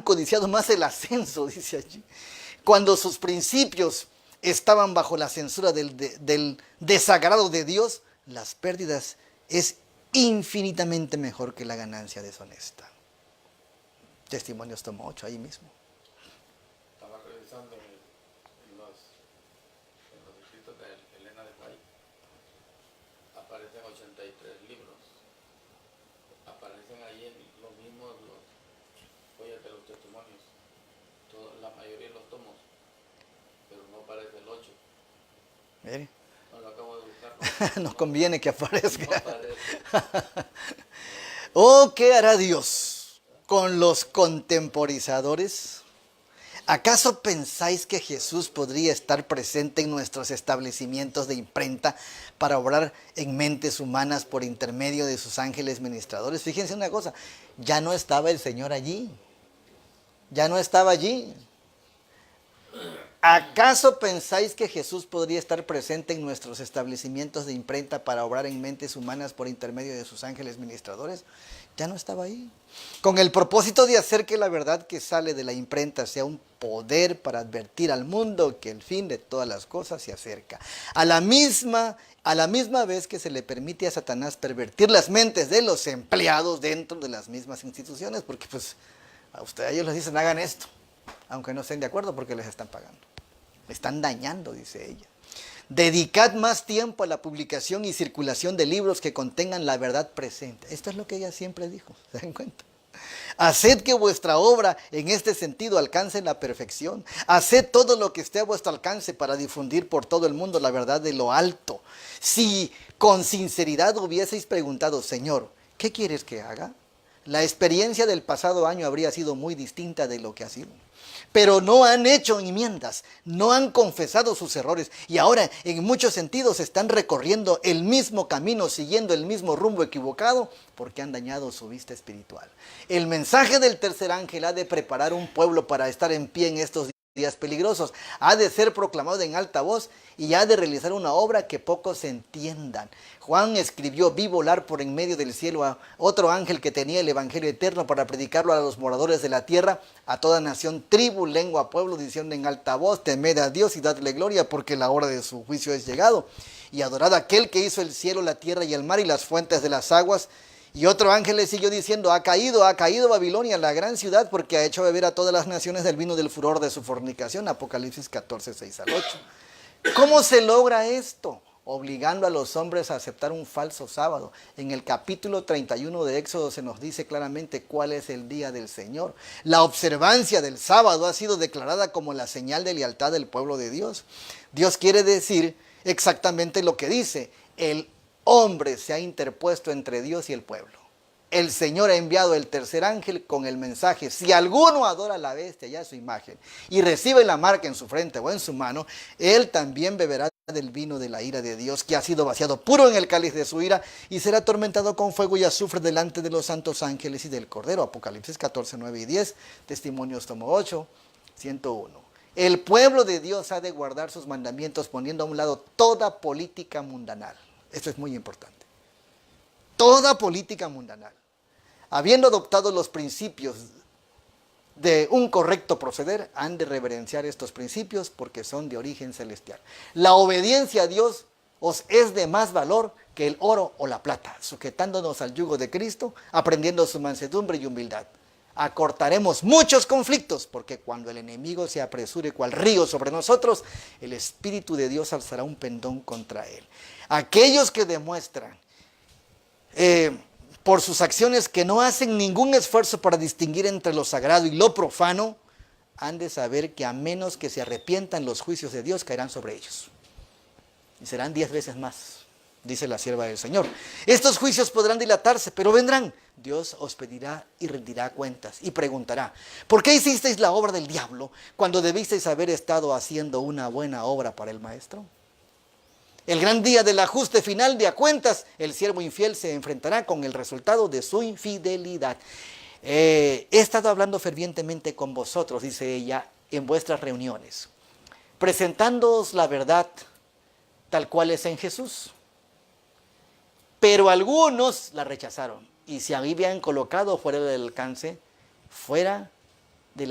codiciado más el ascenso, dice allí. Cuando sus principios estaban bajo la censura del desagrado de Dios, las pérdidas es infinitamente mejor que la ganancia deshonesta. Testimonios tomo 8 ahí mismo. Estaba revisando en los escritos de Elena de White. Aparecen 83 libros. Aparecen ahí los mismos joyas de los testimonios. La mayoría de los tomos. Pero no aparece el 8. Mire. No lo acabo de buscar. Nos conviene que aparezca. No aparece. Oh, ¿qué hará Dios con los contemporizadores? ¿Acaso pensáis que Jesús podría estar presente en nuestros establecimientos de imprenta para obrar en mentes humanas por intermedio de sus ángeles ministradores? Fíjense una cosa, ya no estaba el Señor allí. Ya no estaba allí. ¿Acaso pensáis que Jesús podría estar presente en nuestros establecimientos de imprenta para obrar en mentes humanas por intermedio de sus ángeles ministradores? Ya no estaba ahí. Con el propósito de hacer que la verdad que sale de la imprenta sea un poder para advertir al mundo que el fin de todas las cosas se acerca. A la misma vez que se le permite a Satanás pervertir las mentes de los empleados dentro de las mismas instituciones, porque pues a ellos les dicen hagan esto, aunque no estén de acuerdo porque les están pagando. Me están dañando, dice ella. Dedicad más tiempo a la publicación y circulación de libros que contengan la verdad presente. Esto es lo que ella siempre dijo, ¿se dan cuenta? Haced que vuestra obra en este sentido alcance la perfección. Haced todo lo que esté a vuestro alcance para difundir por todo el mundo la verdad de lo alto. Si con sinceridad hubieseis preguntado, Señor, ¿qué quieres que haga? La experiencia del pasado año habría sido muy distinta de lo que ha sido. Pero no han hecho enmiendas, no han confesado sus errores y ahora en muchos sentidos están recorriendo el mismo camino, siguiendo el mismo rumbo equivocado porque han dañado su vista espiritual. El mensaje del tercer ángel ha de preparar un pueblo para estar en pie en estos días peligrosos. Ha de ser proclamado en alta voz y ha de realizar una obra que pocos entiendan. Juan escribió, vi volar por en medio del cielo a otro ángel que tenía el evangelio eterno para predicarlo a los moradores de la tierra, a toda nación, tribu, lengua, pueblo, diciendo en alta voz, temed a Dios y dadle gloria porque la hora de su juicio es llegado. Y adorad a aquel que hizo el cielo, la tierra y el mar y las fuentes de las aguas. Y otro ángel le siguió diciendo, ha caído Babilonia, la gran ciudad, porque ha hecho beber a todas las naciones del vino del furor de su fornicación. Apocalipsis 14, 6 al 8. ¿Cómo se logra esto? Obligando a los hombres a aceptar un falso sábado. En el capítulo 31 de Éxodo se nos dice claramente cuál es el día del Señor. La observancia del sábado ha sido declarada como la señal de lealtad del pueblo de Dios. Dios quiere decir exactamente lo que dice. El hombre se ha interpuesto entre Dios y el pueblo. El Señor ha enviado el tercer ángel con el mensaje, si alguno adora a la bestia y a su imagen y recibe la marca en su frente o en su mano, él también beberá del vino de la ira de Dios, que ha sido vaciado puro en el cáliz de su ira y será atormentado con fuego y azufre delante de los santos ángeles y del Cordero. Apocalipsis 14, 9 y 10, Testimonios tomo 8, 101. El pueblo de Dios ha de guardar sus mandamientos poniendo a un lado toda política mundanal. Esto es muy importante. Toda política mundanal. Habiendo adoptado los principios de un correcto proceder, han de reverenciar estos principios porque son de origen celestial. La obediencia a Dios os es de más valor que el oro o la plata, sujetándonos al yugo de Cristo, aprendiendo su mansedumbre y humildad. Acortaremos muchos conflictos, porque cuando el enemigo se apresure cual río sobre nosotros, el Espíritu de Dios alzará un pendón contra él. Aquellos que demuestran por sus acciones que no hacen ningún esfuerzo para distinguir entre lo sagrado y lo profano, han de saber que a menos que se arrepientan, los juicios de Dios caerán sobre ellos. Y serán 10 veces más, dice la sierva del Señor. Estos juicios podrán dilatarse, pero vendrán. Dios os pedirá y rendirá cuentas y preguntará, ¿por qué hicisteis la obra del diablo cuando debisteis haber estado haciendo una buena obra para el Maestro? El gran día del ajuste final de a cuentas, el siervo infiel se enfrentará con el resultado de su infidelidad. He estado hablando fervientemente con vosotros, dice ella, en vuestras reuniones, presentándoos la verdad tal cual es en Jesús. Pero algunos la rechazaron y se habían colocado fuera del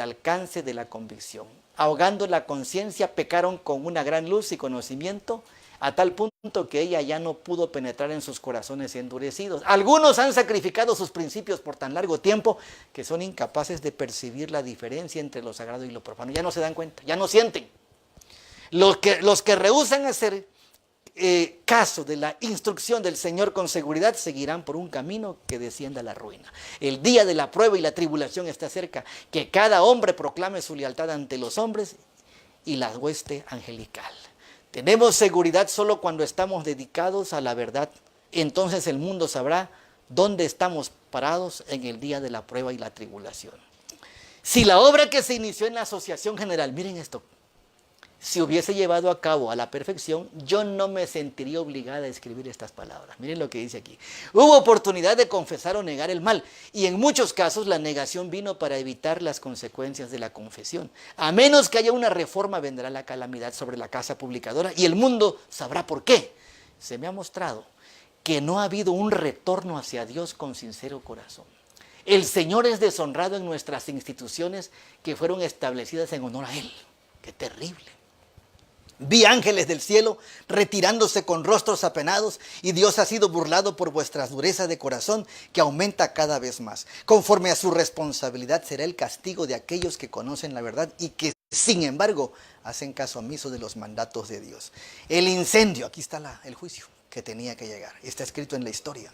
alcance de la convicción. Ahogando la conciencia, pecaron con una gran luz y conocimiento, a tal punto que ella ya no pudo penetrar en sus corazones endurecidos. Algunos han sacrificado sus principios por tan largo tiempo que son incapaces de percibir la diferencia entre lo sagrado y lo profano. Ya no se dan cuenta, ya no sienten. Los que rehúsan hacer caso de la instrucción del Señor con seguridad seguirán por un camino que descienda a la ruina. El día de la prueba y la tribulación está cerca. Que cada hombre proclame su lealtad ante los hombres y la hueste angelical. Tenemos seguridad solo cuando estamos dedicados a la verdad. Entonces el mundo sabrá dónde estamos parados en el día de la prueba y la tribulación. Si la obra que se inició en la Asociación General, miren esto, se hubiese llevado a cabo a la perfección, yo no me sentiría obligada a escribir estas palabras. Miren lo que dice aquí. Hubo oportunidad de confesar o negar el mal, y en muchos casos la negación vino para evitar las consecuencias de la confesión. A menos que haya una reforma, vendrá la calamidad sobre la casa publicadora, y el mundo sabrá por qué. Se me ha mostrado que no ha habido un retorno hacia Dios con sincero corazón. El Señor es deshonrado en nuestras instituciones que fueron establecidas en honor a Él. ¡Qué terrible! Vi ángeles del cielo retirándose con rostros apenados, y Dios ha sido burlado por vuestra dureza de corazón, que aumenta cada vez más. Conforme a su responsabilidad será el castigo de aquellos que conocen la verdad y que, sin embargo, hacen caso omiso de los mandatos de Dios. El incendio, aquí está el juicio que tenía que llegar, está escrito en la historia.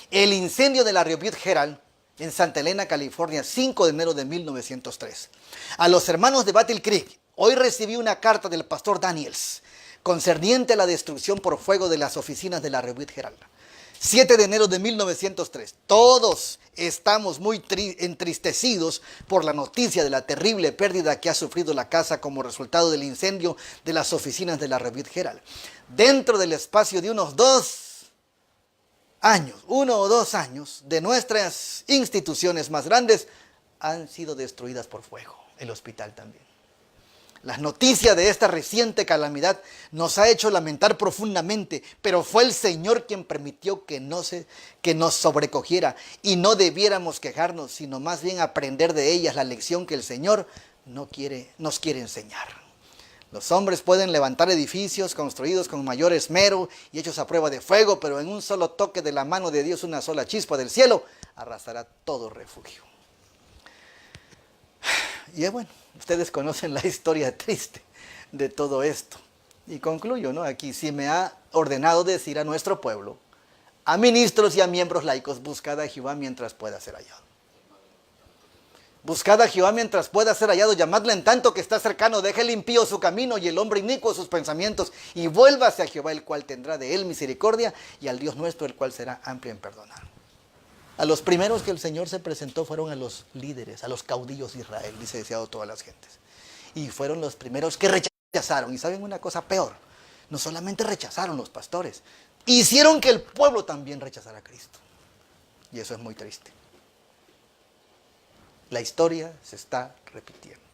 El incendio de la Rehoboth Herald en Santa Elena, California, 5 de enero de 1903. A los hermanos de Battle Creek, hoy recibí una carta del pastor Daniels concerniente a la destrucción por fuego de las oficinas de la Revue Herald. 7 de enero de 1903. Todos estamos muy entristecidos por la noticia de la terrible pérdida que ha sufrido la casa como resultado del incendio de las oficinas de la Revue Herald. Dentro del espacio de unos 1 o 2 años, de nuestras instituciones más grandes han sido destruidas por fuego. El hospital también. Las noticias de esta reciente calamidad nos ha hecho lamentar profundamente, pero fue el Señor quien permitió que nos sobrecogiera, y no debiéramos quejarnos, sino más bien aprender de ellas la lección que el Señor nos quiere enseñar. Los hombres pueden levantar edificios construidos con mayor esmero y hechos a prueba de fuego, pero en un solo toque de la mano de Dios, una sola chispa del cielo, arrasará todo refugio. Y es bueno, ustedes conocen la historia triste de todo esto. Y concluyo, ¿no? Aquí, si me ha ordenado decir a nuestro pueblo, a ministros y a miembros laicos, buscad a Jehová mientras pueda ser hallado. Buscad a Jehová mientras pueda ser hallado, llamadle en tanto que está cercano, deje el impío su camino y el hombre inicuo sus pensamientos, y vuélvase a Jehová, el cual tendrá de él misericordia, y al Dios nuestro, el cual será amplio en perdonar. A los primeros que el Señor se presentó fueron a los líderes, a los caudillos de Israel, dice deseado todas las gentes. Y fueron los primeros que rechazaron. Y saben una cosa peor, no solamente rechazaron los pastores, hicieron que el pueblo también rechazara a Cristo. Y eso es muy triste. La historia se está repitiendo.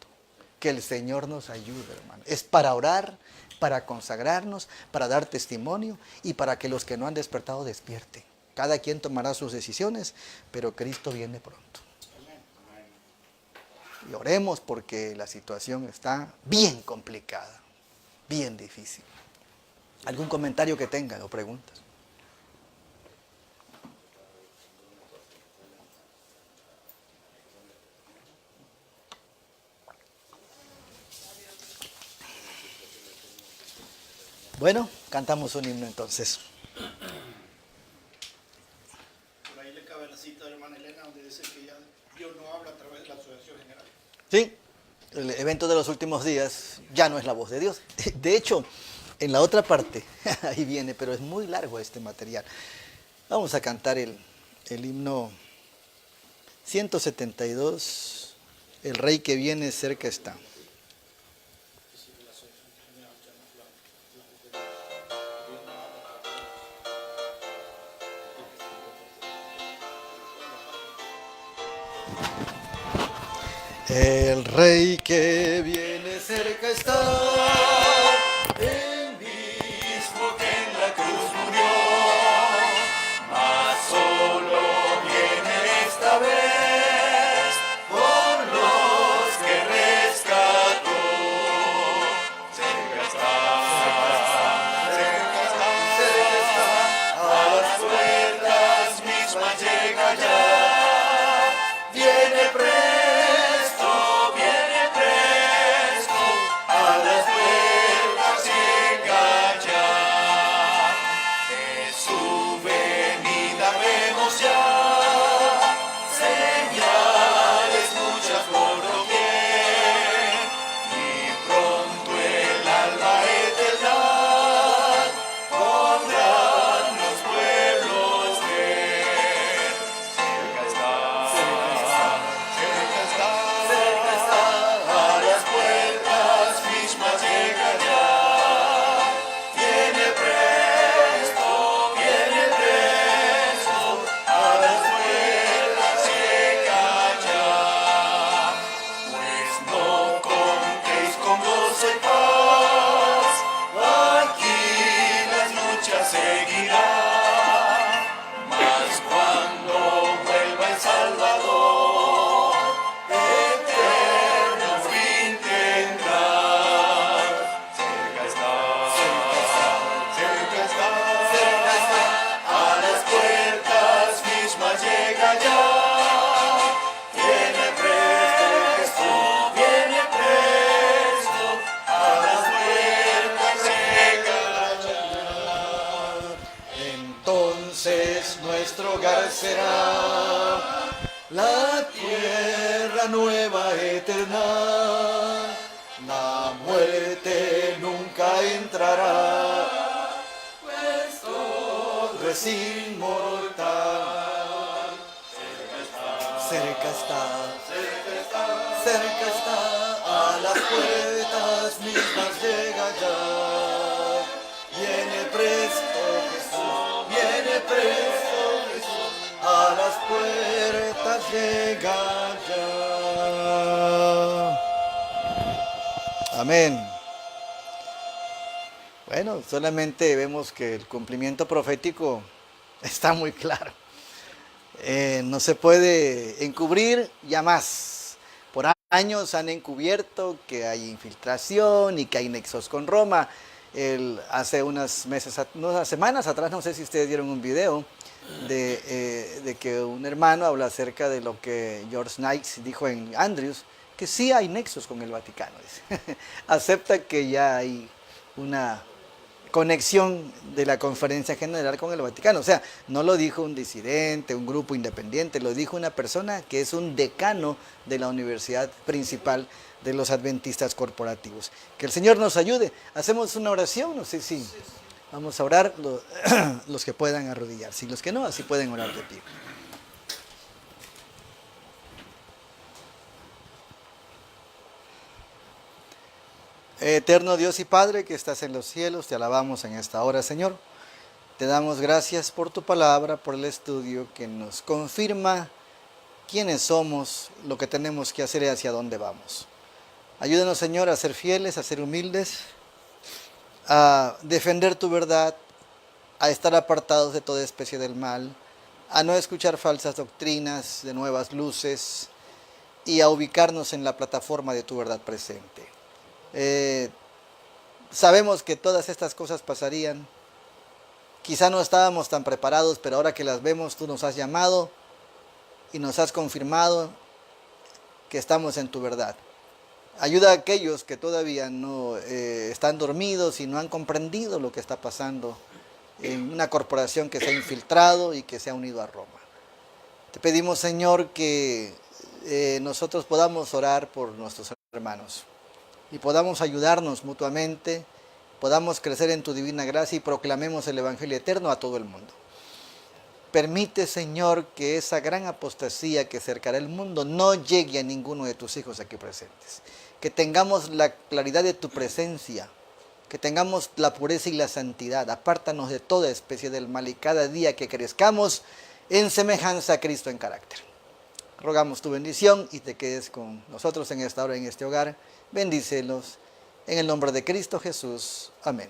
Que el Señor nos ayude, hermano. Es para orar, para consagrarnos, para dar testimonio y para que los que no han despertado despierten. Cada quien tomará sus decisiones, pero Cristo viene pronto. Y oremos porque la situación está bien complicada, bien difícil. ¿Algún comentario que tengan o preguntas? Bueno, cantamos un himno entonces. Por ahí le cabe la cita de la hermana Elena, donde dice que ya Dios no habla a través de la asociación general. Sí, el evento de los últimos días ya no es la voz de Dios. De hecho, en la otra parte, ahí viene, pero es muy largo este material. Vamos a cantar el himno 172, El Rey que viene cerca está. El Rey que viene cerca está, el mismo que en la cruz murió, mas solo viene esta vez por los que rescató. Cerca está, a las puertas mismas llega ya, viene presto. Nuestro hogar será la tierra nueva eterna, la muerte nunca entrará, pues todo es inmortal. Cerca está, cerca está, a las puertas mismas llega ya. Viene presto Jesús, viene presto Jesús, a las puertas llega ya. Amén. Bueno, solamente vemos que el cumplimiento profético está muy claro. No se puede encubrir ya más. Por años han encubierto que hay infiltración y que hay nexos con Roma. Hace unas semanas atrás, no sé si ustedes vieron un video de que un hermano habla acerca de lo que George Knight dijo en Andrews, que sí hay nexos con el Vaticano. Acepta que ya hay una conexión de la Conferencia General con el Vaticano. O sea, no lo dijo un disidente, un grupo independiente, lo dijo una persona que es un decano de la universidad principal de los adventistas corporativos. Que el Señor nos ayude. Hacemos una oración, no sé si vamos a orar, los que puedan arrodillarse, y los que no, así pueden orar de pie. Eterno Dios y Padre que estás en los cielos, te alabamos en esta hora, Señor. Te damos gracias por tu palabra, por el estudio que nos confirma quiénes somos, lo que tenemos que hacer y hacia dónde vamos. Ayúdanos, Señor, a ser fieles, a ser humildes, a defender tu verdad, a estar apartados de toda especie del mal, a no escuchar falsas doctrinas de nuevas luces y a ubicarnos en la plataforma de tu verdad presente. Sabemos que todas estas cosas pasarían. Quizá no estábamos tan preparados, pero ahora que las vemos, tú nos has llamado y nos has confirmado que estamos en tu verdad. Ayuda a aquellos que todavía no están dormidos y no han comprendido lo que está pasando en una corporación que se ha infiltrado y que se ha unido a Roma. Te pedimos, Señor, que nosotros podamos orar por nuestros hermanos y podamos ayudarnos mutuamente, podamos crecer en tu divina gracia y proclamemos el Evangelio eterno a todo el mundo. Permite, Señor, que esa gran apostasía que cercará el mundo no llegue a ninguno de tus hijos aquí presentes. Que tengamos la claridad de tu presencia, que tengamos la pureza y la santidad. Apártanos de toda especie del mal y cada día que crezcamos en semejanza a Cristo en carácter. Rogamos tu bendición y te quedes con nosotros en esta hora, en este hogar. Bendícelos en el nombre de Cristo Jesús. Amén.